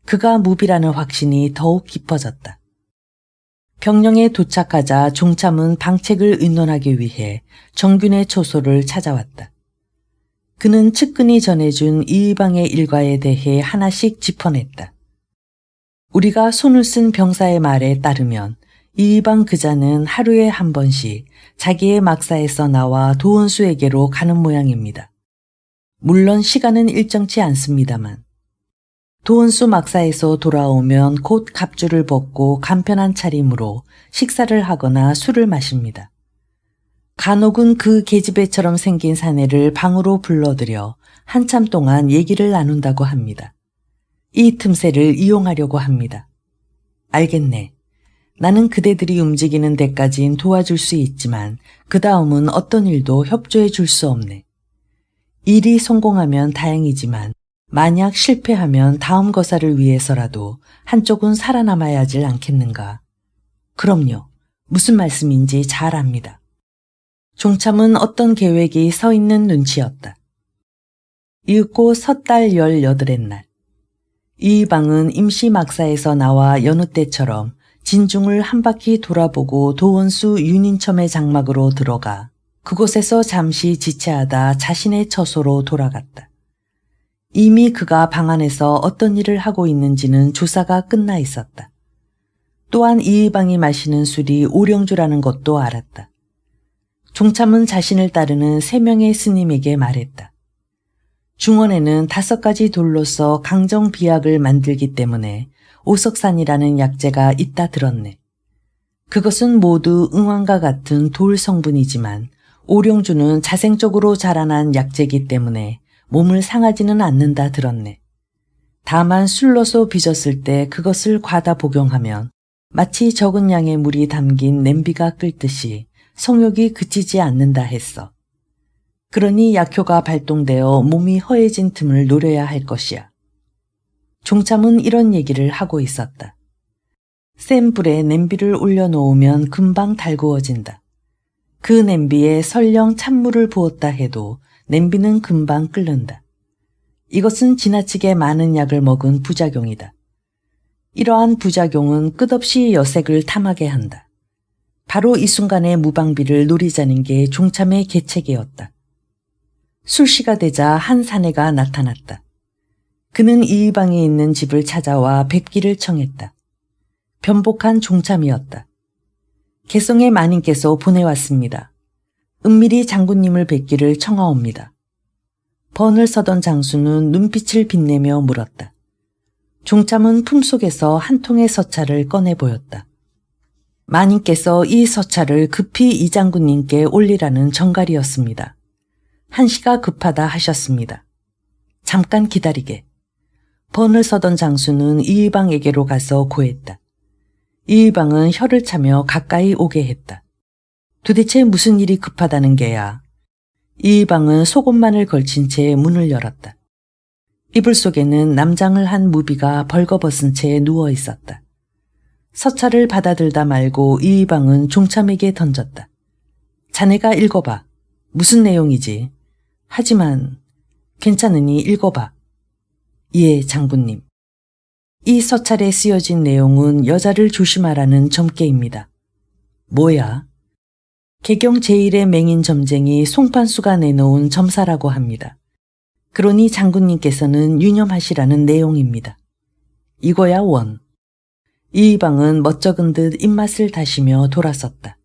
그가 무비라는 확신이 더욱 깊어졌다. 병령에 도착하자 종참은 방책을 의논하기 위해 정균의 초소를 찾아왔다. 그는 측근이 전해준 이의방의 일과에 대해 하나씩 짚어냈다. 우리가 손을 쓴 병사의 말에 따르면 이의방 그자는 하루에 한 번씩 자기의 막사에서 나와 도원수에게로 가는 모양입니다. 물론 시간은 일정치 않습니다만. 도원수 막사에서 돌아오면 곧 갑주를 벗고 간편한 차림으로 식사를 하거나 술을 마십니다. 간혹은 그 계집애처럼 생긴 사내를 방으로 불러들여 한참 동안 얘기를 나눈다고 합니다. 이 틈새를 이용하려고 합니다. 알겠네. 나는 그대들이 움직이는 데까진 도와줄 수 있지만 그 다음은 어떤 일도 협조해 줄 수 없네. 일이 성공하면 다행이지만 만약 실패하면 다음 거사를 위해서라도 한쪽은 살아남아야 하질 않겠는가. 그럼요. 무슨 말씀인지 잘 압니다. 종참은 어떤 계획이 서 있는 눈치였다. 읽고 섣달 18의 날. 이방은 임시 막사에서 나와 여느 때처럼 진중을 한 바퀴 돌아보고 도원수 윤인첨의 장막으로 들어가 그곳에서 잠시 지체하다 자신의 처소로 돌아갔다. 이미 그가 방 안에서 어떤 일을 하고 있는지는 조사가 끝나 있었다. 또한 이방이 마시는 술이 오령주라는 것도 알았다. 종참은 자신을 따르는 3명의 스님에게 말했다. 중원에는 5가지 돌로서 강정비약을 만들기 때문에 오석산이라는 약재가 있다 들었네. 그것은 모두 응황과 같은 돌 성분이지만 오령주는 자생적으로 자라난 약재이기 때문에 몸을 상하지는 않는다 들었네. 다만 술로서 빚었을 때 그것을 과다 복용하면 마치 적은 양의 물이 담긴 냄비가 끓듯이 성욕이 그치지 않는다 했어. 그러니 약효가 발동되어 몸이 허해진 틈을 노려야 할 것이야. 종참은 이런 얘기를 하고 있었다. 센 불에 냄비를 올려놓으면 금방 달구어진다. 그 냄비에 설령 찬물을 부었다 해도 냄비는 금방 끓는다. 이것은 지나치게 많은 약을 먹은 부작용이다. 이러한 부작용은 끝없이 여색을 탐하게 한다. 바로 이 순간의 무방비를 노리자는 게 종참의 계책이었다. 술시가 되자 한 사내가 나타났다. 그는 이방에 있는 집을 찾아와 뵙기를 청했다. 변복한 종참이었다. 개성의 마님께서 보내왔습니다. 은밀히 장군님을 뵙기를 청하옵니다. 번을 서던 장수는 눈빛을 빛내며 물었다. 종참은 품속에서 한 통의 서찰을 꺼내 보였다. 마님께서 이 서찰을 급히 이 장군님께 올리라는 정갈이었습니다. 한시가 급하다 하셨습니다. 잠깐 기다리게. 번을 서던 장수는 이방에게로 가서 고했다. 이방은 혀를 차며 가까이 오게 했다. 도대체 무슨 일이 급하다는 게야. 이방은 속옷만을 걸친 채 문을 열었다. 이불 속에는 남장을 한 무비가 벌거벗은 채 누워 있었다. 서찰을 받아들다 말고 이방은 종참에게 던졌다. 자네가 읽어봐. 무슨 내용이지? 하지만 괜찮으니 읽어봐. 예, 장군님. 이 서찰에 쓰여진 내용은 여자를 조심하라는 점괘입니다. 뭐야? 개경 제1의 맹인 점쟁이 송판수가 내놓은 점사라고 합니다. 그러니 장군님께서는 유념하시라는 내용입니다. 이거야 원. 이방은 멋쩍은 듯 입맛을 다시며 돌아섰다.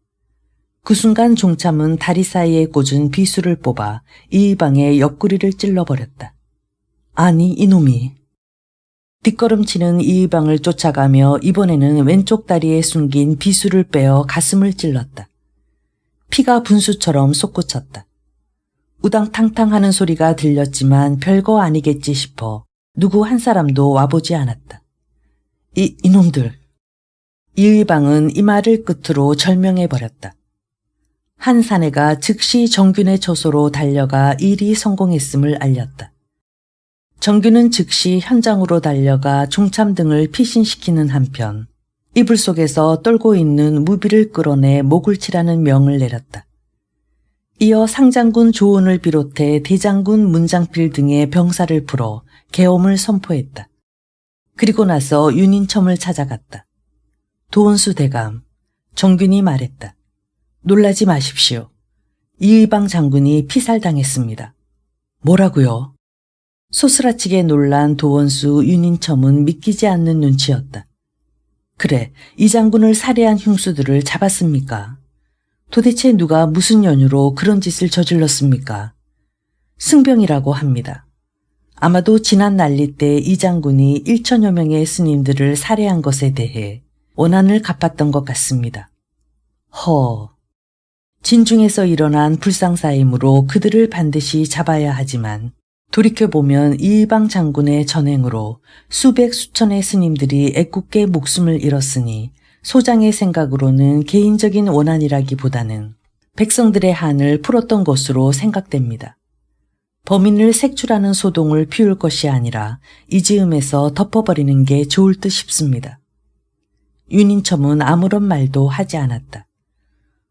그 순간 종참은 다리 사이에 꽂은 비수를 뽑아 이방의 옆구리를 찔러버렸다. 아니 이놈이. 뒷걸음치는 이방을 쫓아가며 이번에는 왼쪽 다리에 숨긴 비수를 빼어 가슴을 찔렀다. 피가 분수처럼 솟구쳤다. 우당탕탕 하는 소리가 들렸지만 별거 아니겠지 싶어 누구 한 사람도 와보지 않았다. 이놈들. 이의방은 이 말을 끝으로 절명해버렸다. 한 사내가 즉시 정균의 처소로 달려가 일이 성공했음을 알렸다. 정균은 즉시 현장으로 달려가 종참 등을 피신시키는 한편 이불 속에서 떨고 있는 무비를 끌어내 목을 치라는 명을 내렸다. 이어 상장군 조은을 비롯해 대장군 문장필 등의 병사를 풀어 계엄을 선포했다. 그리고 나서 윤인첨을 찾아갔다. 도원수 대감, 정균이 말했다. 놀라지 마십시오. 이의방 장군이 피살당했습니다. 뭐라고요? 소스라치게 놀란 도원수 윤인첨은 믿기지 않는 눈치였다. 그래, 이 장군을 살해한 흉수들을 잡았습니까? 도대체 누가 무슨 연유로 그런 짓을 저질렀습니까? 승병이라고 합니다. 아마도 지난 난리 때 이 장군이 1천여 명의 스님들을 살해한 것에 대해 원한을 갚았던 것 같습니다. 허, 진중에서 일어난 불상사이므로 그들을 반드시 잡아야 하지만 돌이켜보면 이의방 장군의 전행으로 수백 수천의 스님들이 애꿎게 목숨을 잃었으니 소장의 생각으로는 개인적인 원한이라기보다는 백성들의 한을 풀었던 것으로 생각됩니다. 범인을 색출하는 소동을 피울 것이 아니라 이 즈음에서 덮어버리는 게 좋을 듯 싶습니다. 윤인첨은 아무런 말도 하지 않았다.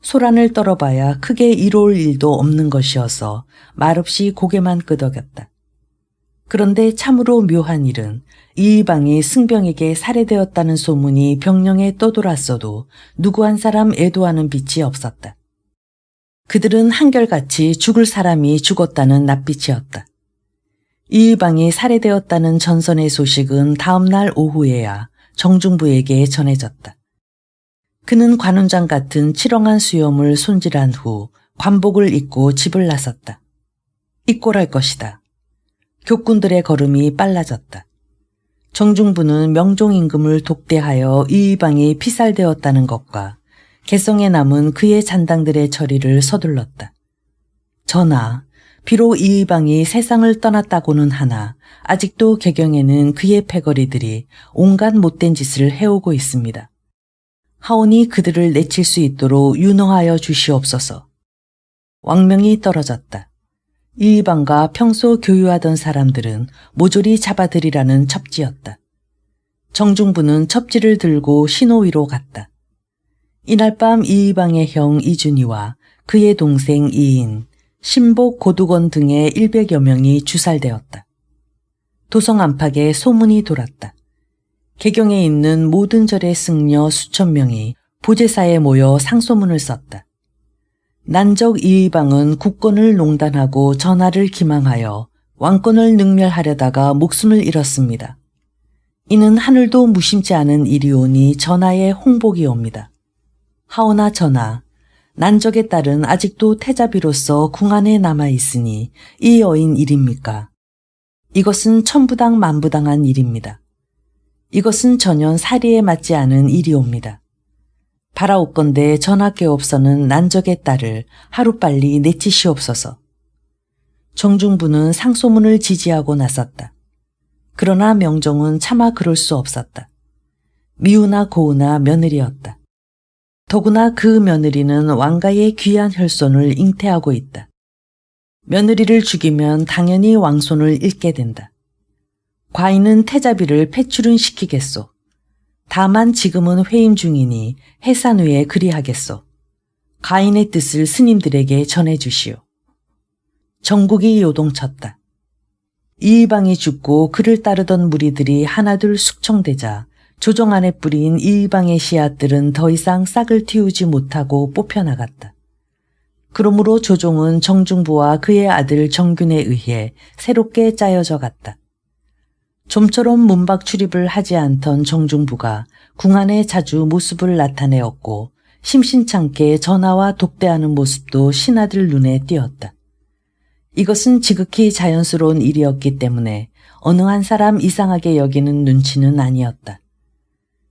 소란을 떨어봐야 크게 이로울 일도 없는 것이어서 말없이 고개만 끄덕였다. 그런데 참으로 묘한 일은 이의방이 승병에게 살해되었다는 소문이 병령에 떠돌았어도 누구 한 사람 애도하는 빛이 없었다. 그들은 한결같이 죽을 사람이 죽었다는 낯빛이었다. 이의방이 살해되었다는 전선의 소식은 다음 날 오후에야 정중부에게 전해졌다. 그는 관훈장 같은 치렁한 수염을 손질한 후 관복을 입고 집을 나섰다. 이꼴할 것이다. 교꾼들의 걸음이 빨라졌다. 정중부는 명종임금을 독대하여 이의방이 피살되었다는 것과 개성에 남은 그의 잔당들의 처리를 서둘렀다. 전하, 비록 이의방이 세상을 떠났다고는 하나 아직도 개경에는 그의 패거리들이 온갖 못된 짓을 해오고 있습니다. 하오니 그들을 내칠 수 있도록 윤허하여 주시옵소서. 왕명이 떨어졌다. 이의방과 평소 교유하던 사람들은 모조리 잡아들이라는 첩지였다. 정중부는 첩지를 들고 신호 위로 갔다. 이날 밤 이의방의 형 이준이와 그의 동생 이인, 신복 고두건 등의 100여 명이 주살되었다. 도성 안팎에 소문이 돌았다. 개경에 있는 모든 절의 승려 수천 명이 보제사에 모여 상소문을 썼다. 난적 이의방은 국권을 농단하고 전하를 기망하여 왕권을 능멸하려다가 목숨을 잃었습니다. 이는 하늘도 무심치 않은 일이오니 전하의 홍복이옵니다. 하오나 전하, 난적의 딸은 아직도 태자비로서 궁안에 남아있으니 이 여인 일입니까? 이것은 천부당 만부당한 일입니다. 이것은 전혀 사리에 맞지 않은 일이옵니다. 바라옵건대 전하께옵서는 난적의 딸을 하루빨리 내치시옵소서. 정중부는 상소문을 지지하고 나섰다. 그러나 명종은 차마 그럴 수 없었다. 미우나 고우나 며느리였다. 더구나 그 며느리는 왕가의 귀한 혈손을 잉태하고 있다. 며느리를 죽이면 당연히 왕손을 잃게 된다. 과인은 태자비를 폐출은 시키겠소. 다만 지금은 회임 중이니 해산 후에 그리하겠소. 과인의 뜻을 스님들에게 전해주시오. 전국이 요동쳤다. 이의방이 죽고 그를 따르던 무리들이 하나둘 숙청되자 조정 안에 뿌린 이의방의 씨앗들은 더 이상 싹을 틔우지 못하고 뽑혀나갔다. 그러므로 조종은 정중부와 그의 아들 정균에 의해 새롭게 짜여져 갔다. 좀처럼 문박 출입을 하지 않던 정중부가 궁안에 자주 모습을 나타내었고 심심찮게 전하와 독대하는 모습도 신하들 눈에 띄었다. 이것은 지극히 자연스러운 일이었기 때문에 어느 한 사람 이상하게 여기는 눈치는 아니었다.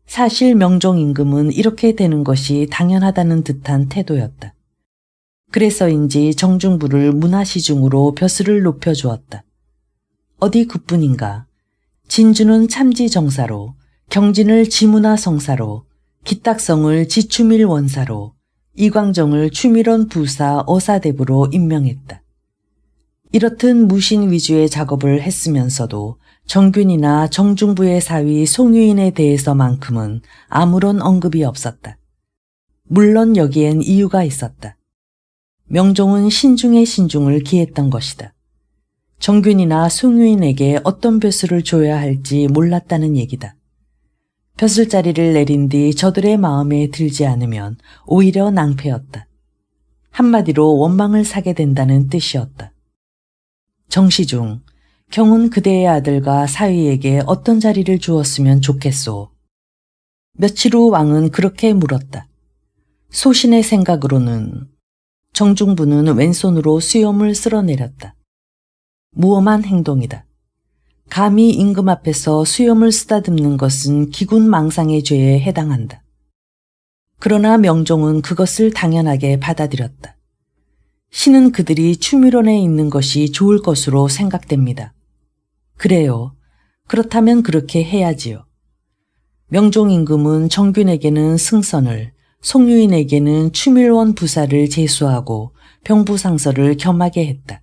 사실 명종 임금은 이렇게 되는 것이 당연하다는 듯한 태도였다. 그래서인지 정중부를 문화시중으로 벼슬을 높여주었다. 어디 그뿐인가. 진주는 참지정사로, 경진을 지문화성사로, 기딱성을 지추밀 원사로, 이광정을 추밀원 부사 어사대부로 임명했다. 이렇듯 무신 위주의 작업을 했으면서도 정균이나 정중부의 사위 송유인에 대해서만큼은 아무런 언급이 없었다. 물론 여기엔 이유가 있었다. 명종은 신중의 신중을 기했던 것이다. 정균이나 송유인에게 어떤 벼슬을 줘야 할지 몰랐다는 얘기다. 벼슬자리를 내린 뒤 저들의 마음에 들지 않으면 오히려 낭패였다. 한마디로 원망을 사게 된다는 뜻이었다. 정시중, 경은 그대의 아들과 사위에게 어떤 자리를 주었으면 좋겠소. 며칠 후 왕은 그렇게 물었다. 소신의 생각으로는 정중부는 왼손으로 수염을 쓸어내렸다. 무엄한 행동이다. 감히 임금 앞에서 수염을 쓰다듬는 것은 기군망상의 죄에 해당한다. 그러나 명종은 그것을 당연하게 받아들였다. 신은 그들이 추미론에 있는 것이 좋을 것으로 생각됩니다. 그래요. 그렇다면 그렇게 해야지요. 명종 임금은 정균에게는 승선을, 송유인에게는 추밀원 부사를 제수하고 병부상서를 겸하게 했다.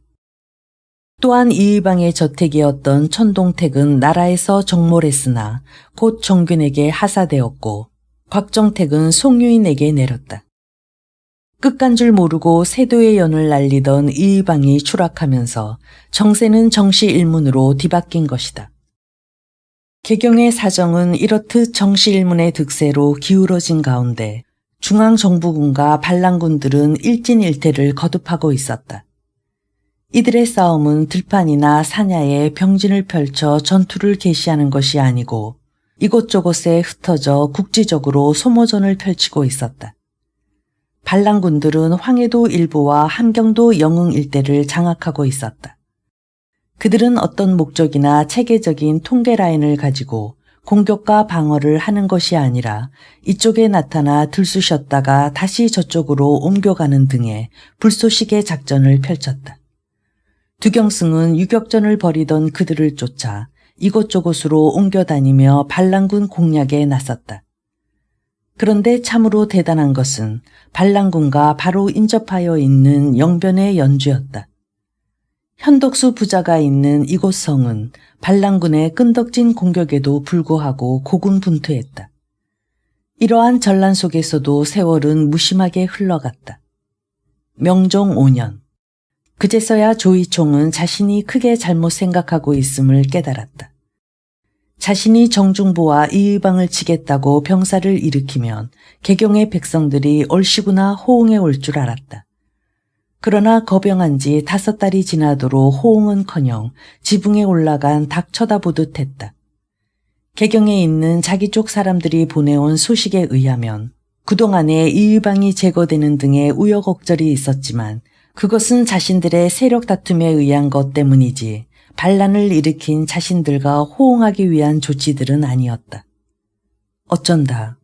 또한 이의방의 저택이었던 천동택은 나라에서 정몰했으나 곧 정균에게 하사되었고 곽정택은 송유인에게 내렸다. 끝간 줄 모르고 세도의 연을 날리던 이의방이 추락하면서 정세는 정시일문으로 뒤바뀐 것이다. 개경의 사정은 이렇듯 정시일문의 득세로 기울어진 가운데 중앙정부군과 반란군들은 일진일퇴를 거듭하고 있었다. 이들의 싸움은 들판이나 사냐에 병진을 펼쳐 전투를 개시하는 것이 아니고 이곳저곳에 흩어져 국지적으로 소모전을 펼치고 있었다. 반란군들은 황해도 일부와 함경도 영흥 일대를 장악하고 있었다. 그들은 어떤 목적이나 체계적인 통계 라인을 가지고 공격과 방어를 하는 것이 아니라 이쪽에 나타나 들쑤셨다가 다시 저쪽으로 옮겨가는 등의 불쏘시개 작전을 펼쳤다. 두경승은 유격전을 벌이던 그들을 쫓아 이곳저곳으로 옮겨다니며 반란군 공략에 나섰다. 그런데 참으로 대단한 것은 반란군과 바로 인접하여 있는 영변의 연주였다. 현덕수 부자가 있는 이곳 성은 반란군의 끈덕진 공격에도 불구하고 고군분투했다. 이러한 전란 속에서도 세월은 무심하게 흘러갔다. 명종 5년. 그제서야 조이총은 자신이 크게 잘못 생각하고 있음을 깨달았다. 자신이 정중부와 이의방을 치겠다고 병사를 일으키면 개경의 백성들이 얼씨구나 호응해 올 줄 알았다. 그러나 거병한 지 5달이 지나도록 호응은커녕 지붕에 올라간 닭 쳐다보듯 했다. 개경에 있는 자기 쪽 사람들이 보내온 소식에 의하면 그동안에 이의방이 제거되는 등의 우여곡절이 있었지만 그것은 자신들의 세력 다툼에 의한 것 때문이지 반란을 일으킨 자신들과 호응하기 위한 조치들은 아니었다. 어쩐다.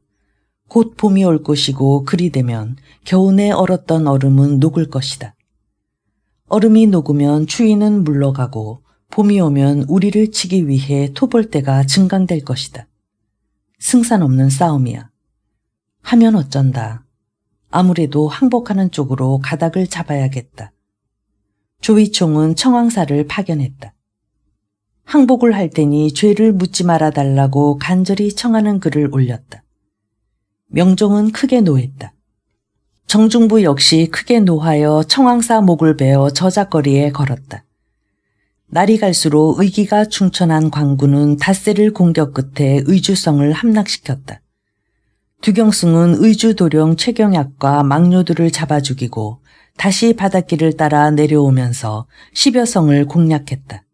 곧 봄이 올 것이고 그리 되면 겨우내 얼었던 얼음은 녹을 것이다. 얼음이 녹으면 추위는 물러가고 봄이 오면 우리를 치기 위해 토벌대가 증강될 것이다. 승산 없는 싸움이야. 하면 어쩐다. 아무래도 항복하는 쪽으로 가닥을 잡아야겠다. 조이총은 청왕사를 파견했다. 항복을 할 테니 죄를 묻지 말아달라고 간절히 청하는 글을 올렸다. 명종은 크게 노했다. 정중부 역시 크게 노하여 청왕사 목을 베어 저작거리에 걸었다. 날이 갈수록 의기가 충천한 광군은 닷새를 공격 끝에 의주성을 함락시켰다. 두경승은 의주도령 최경약과 망료들을 잡아 죽이고 다시 바닷길을 따라 내려오면서 10여 성을 공략했다.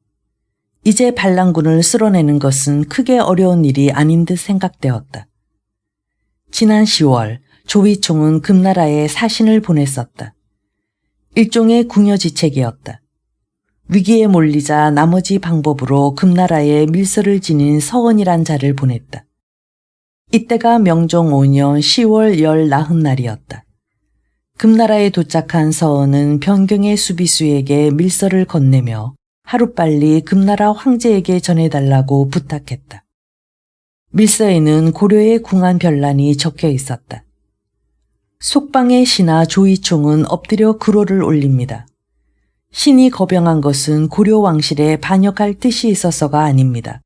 이제 반란군을 쓸어내는 것은 크게 어려운 일이 아닌 듯 생각되었다. 지난 10월 조이총은 금나라에 사신을 보냈었다. 일종의 궁여지책이었다. 위기에 몰리자 나머지 방법으로 금나라에 밀서를 지닌 서원이란 자를 보냈다. 이때가 명종 5년 10월 열 나흔날이었다. 금나라에 도착한 서원은 변경의 수비수에게 밀서를 건네며 하루빨리 금나라 황제에게 전해달라고 부탁했다. 밀서에는 고려의 궁한 별난이 적혀 있었다. 속방의 신하 조이총은 엎드려 글호를 올립니다. 신이 거병한 것은 고려 왕실에 반역할 뜻이 있어서가 아닙니다.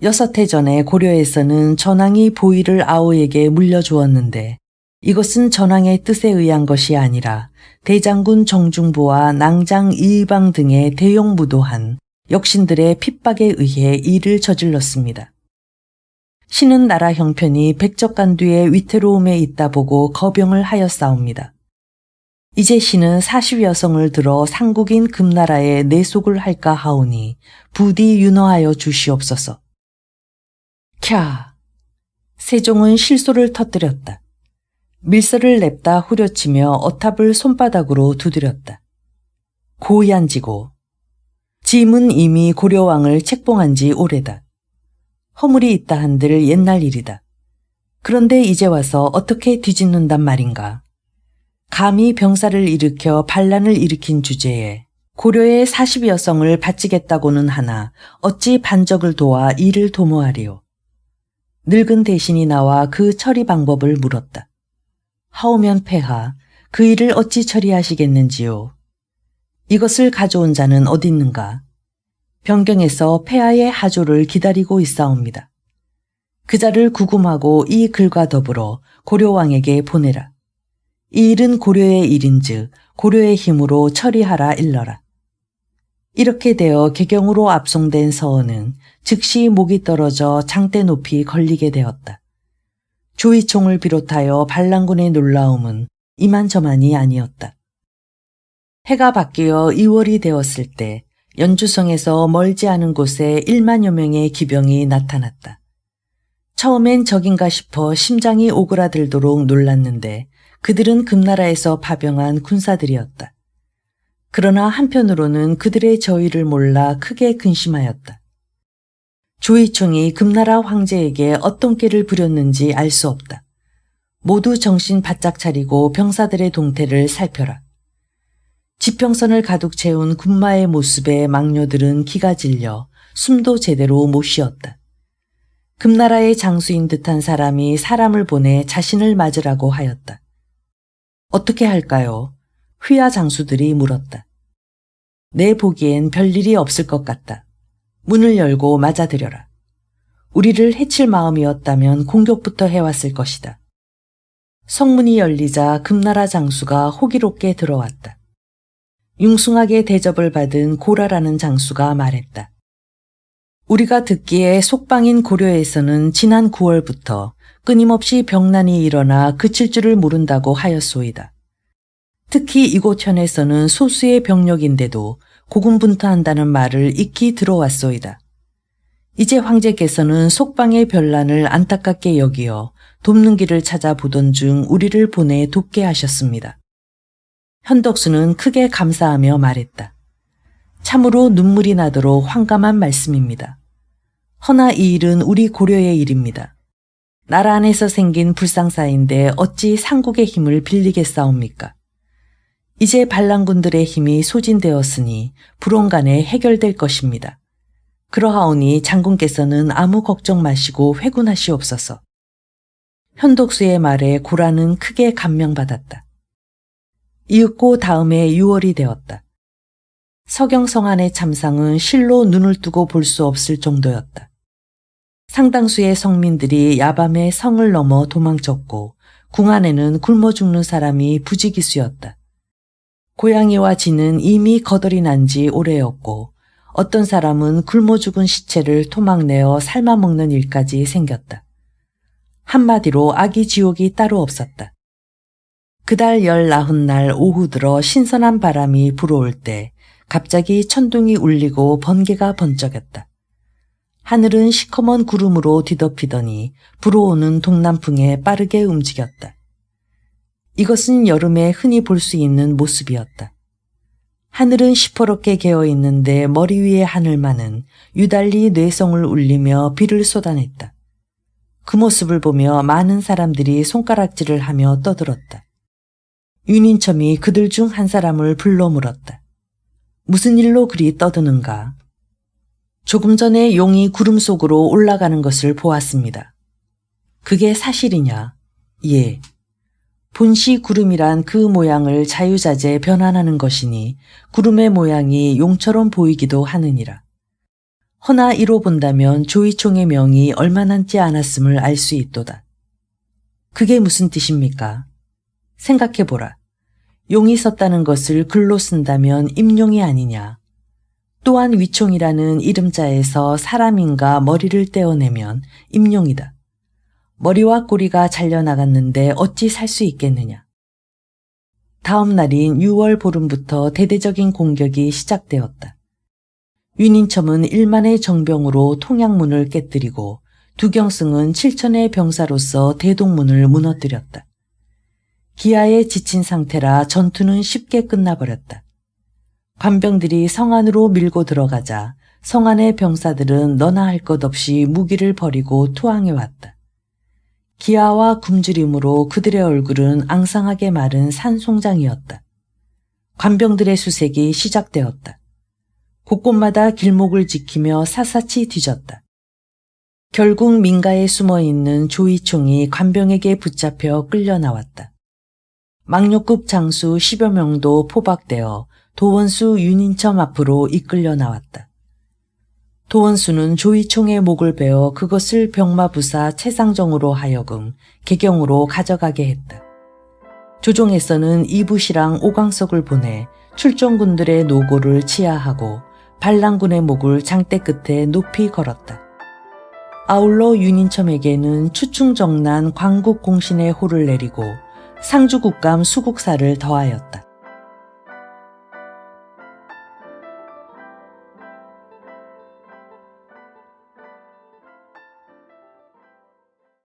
6해 전에 고려에서는 전왕이 보위를 아오에게 물려주었는데 이것은 전왕의 뜻에 의한 것이 아니라 대장군 정중부와 낭장 이의방 등의 대용무도한 역신들의 핍박에 의해 이를 저질렀습니다. 신은 나라 형편이 백적간두의 위태로움에 있다 보고 거병을 하였사옵니다. 이제 신은 40여 성을 들어 상국인 금나라에 내속을 할까 하오니 부디 윤허하여 주시옵소서. 캬! 세종은 실소를 터뜨렸다. 밀서를 냅다 후려치며 어탑을 손바닥으로 두드렸다. 고얀지고 짐은 이미 고려왕을 책봉한 지 오래다. 허물이 있다 한들 옛날 일이다. 그런데 이제 와서 어떻게 뒤집는단 말인가. 감히 병사를 일으켜 반란을 일으킨 주제에 고려의 40여성을 바치겠다고는 하나 어찌 반적을 도와 이를 도모하리요. 늙은 대신이 나와 그 처리 방법을 물었다. 하오면 폐하, 그 일을 어찌 처리하시겠는지요. 이것을 가져온 자는 어디 있는가? 변경에서 폐하의 하조를 기다리고 있사옵니다. 그 자를 구금하고 이 글과 더불어 고려왕에게 보내라. 이 일은 고려의 일인즉 고려의 힘으로 처리하라 일러라. 이렇게 되어 개경으로 압송된 서원은 즉시 목이 떨어져 장대 높이 걸리게 되었다. 조이총을 비롯하여 반란군의 놀라움은 이만저만이 아니었다. 해가 바뀌어 2월이 되었을 때 연주성에서 멀지 않은 곳에 1만여 명의 기병이 나타났다. 처음엔 적인가 싶어 심장이 오그라들도록 놀랐는데 그들은 금나라에서 파병한 군사들이었다. 그러나 한편으로는 그들의 저의를 몰라 크게 근심하였다. 조이총이 금나라 황제에게 어떤 꾀를 부렸는지 알 수 없다. 모두 정신 바짝 차리고 병사들의 동태를 살펴라. 지평선을 가득 채운 군마의 모습에 망녀들은 기가 질려 숨도 제대로 못 쉬었다. 금나라의 장수인 듯한 사람이 사람을 보내 자신을 맞으라고 하였다. 어떻게 할까요? 휘하 장수들이 물었다. 내 보기엔 별일이 없을 것 같다. 문을 열고 맞아들여라. 우리를 해칠 마음이었다면 공격부터 해왔을 것이다. 성문이 열리자 금나라 장수가 호기롭게 들어왔다. 융숭하게 대접을 받은 고라라는 장수가 말했다. 우리가 듣기에 속방인 고려에서는 지난 9월부터 끊임없이 병난이 일어나 그칠 줄을 모른다고 하였소이다. 특히 이곳 현에서는 소수의 병력인데도 고군분투한다는 말을 익히 들어왔소이다. 이제 황제께서는 속방의 변란을 안타깝게 여기어 돕는 길을 찾아보던 중 우리를 보내 돕게 하셨습니다. 현덕수는 크게 감사하며 말했다. 참으로 눈물이 나도록 황감한 말씀입니다. 허나 이 일은 우리 고려의 일입니다. 나라 안에서 생긴 불상사인데 어찌 상국의 힘을 빌리겠사옵니까? 이제 반란군들의 힘이 소진되었으니 불온간에 해결될 것입니다. 그러하오니 장군께서는 아무 걱정 마시고 회군하시옵소서. 현독수의 말에 고라는 크게 감명받았다. 이윽고 다음해 6월이 되었다. 서경성안의 참상은 실로 눈을 뜨고 볼 수 없을 정도였다. 상당수의 성민들이 야밤에 성을 넘어 도망쳤고 궁 안에는 굶어 죽는 사람이 부지기수였다. 고양이와 쥐는 이미 거덜이 난 지 오래였고 어떤 사람은 굶어 죽은 시체를 토막내어 삶아먹는 일까지 생겼다. 한마디로 아기 지옥이 따로 없었다. 그달 19날 오후 들어 신선한 바람이 불어올 때 갑자기 천둥이 울리고 번개가 번쩍였다. 하늘은 시커먼 구름으로 뒤덮이더니 불어오는 동남풍에 빠르게 움직였다. 이것은 여름에 흔히 볼 수 있는 모습이었다. 하늘은 시퍼렇게 개어 있는데 머리 위의 하늘만은 유달리 뇌성을 울리며 비를 쏟아냈다. 그 모습을 보며 많은 사람들이 손가락질을 하며 떠들었다. 윤인첨이 그들 중 한 사람을 불러 물었다. 무슨 일로 그리 떠드는가? 조금 전에 용이 구름 속으로 올라가는 것을 보았습니다. 그게 사실이냐? 예. 본시 구름이란 그 모양을 자유자재 변환하는 것이니 구름의 모양이 용처럼 보이기도 하느니라. 허나 이로 본다면 조이총의 명이 얼마 남지 않았음을 알 수 있도다. 그게 무슨 뜻입니까? 생각해보라. 용이 썼다는 것을 글로 쓴다면 임용이 아니냐. 또한 위총이라는 이름자에서 사람인가 머리를 떼어내면 임용이다. 머리와 꼬리가 잘려나갔는데 어찌 살 수 있겠느냐. 다음 날인 6월 보름부터 대대적인 공격이 시작되었다. 윤인첨은 1만의 정병으로 통양문을 깨뜨리고 두경승은 7천의 병사로서 대동문을 무너뜨렸다. 기아에 지친 상태라 전투는 쉽게 끝나버렸다. 관병들이 성 안으로 밀고 들어가자 성 안의 병사들은 너나 할 것 없이 무기를 버리고 투항해왔다. 기아와 굶주림으로 그들의 얼굴은 앙상하게 마른 산송장이었다. 관병들의 수색이 시작되었다. 곳곳마다 길목을 지키며 샅샅이 뒤졌다. 결국 민가에 숨어있는 조이총이 관병에게 붙잡혀 끌려 나왔다. 망료급 장수 10여 명도 포박되어 도원수 윤인첨 앞으로 이끌려 나왔다. 도원수는 조이총의 목을 베어 그것을 병마부사 최상정으로 하여금 개경으로 가져가게 했다. 조정에서는 이부시랑 오광석을 보내 출정군들의 노고를 치하하고 반란군의 목을 장대 끝에 높이 걸었다. 아울러 윤인첨에게는 추충정난 광국공신의 호를 내리고 상주국감 수국사를 더하였다.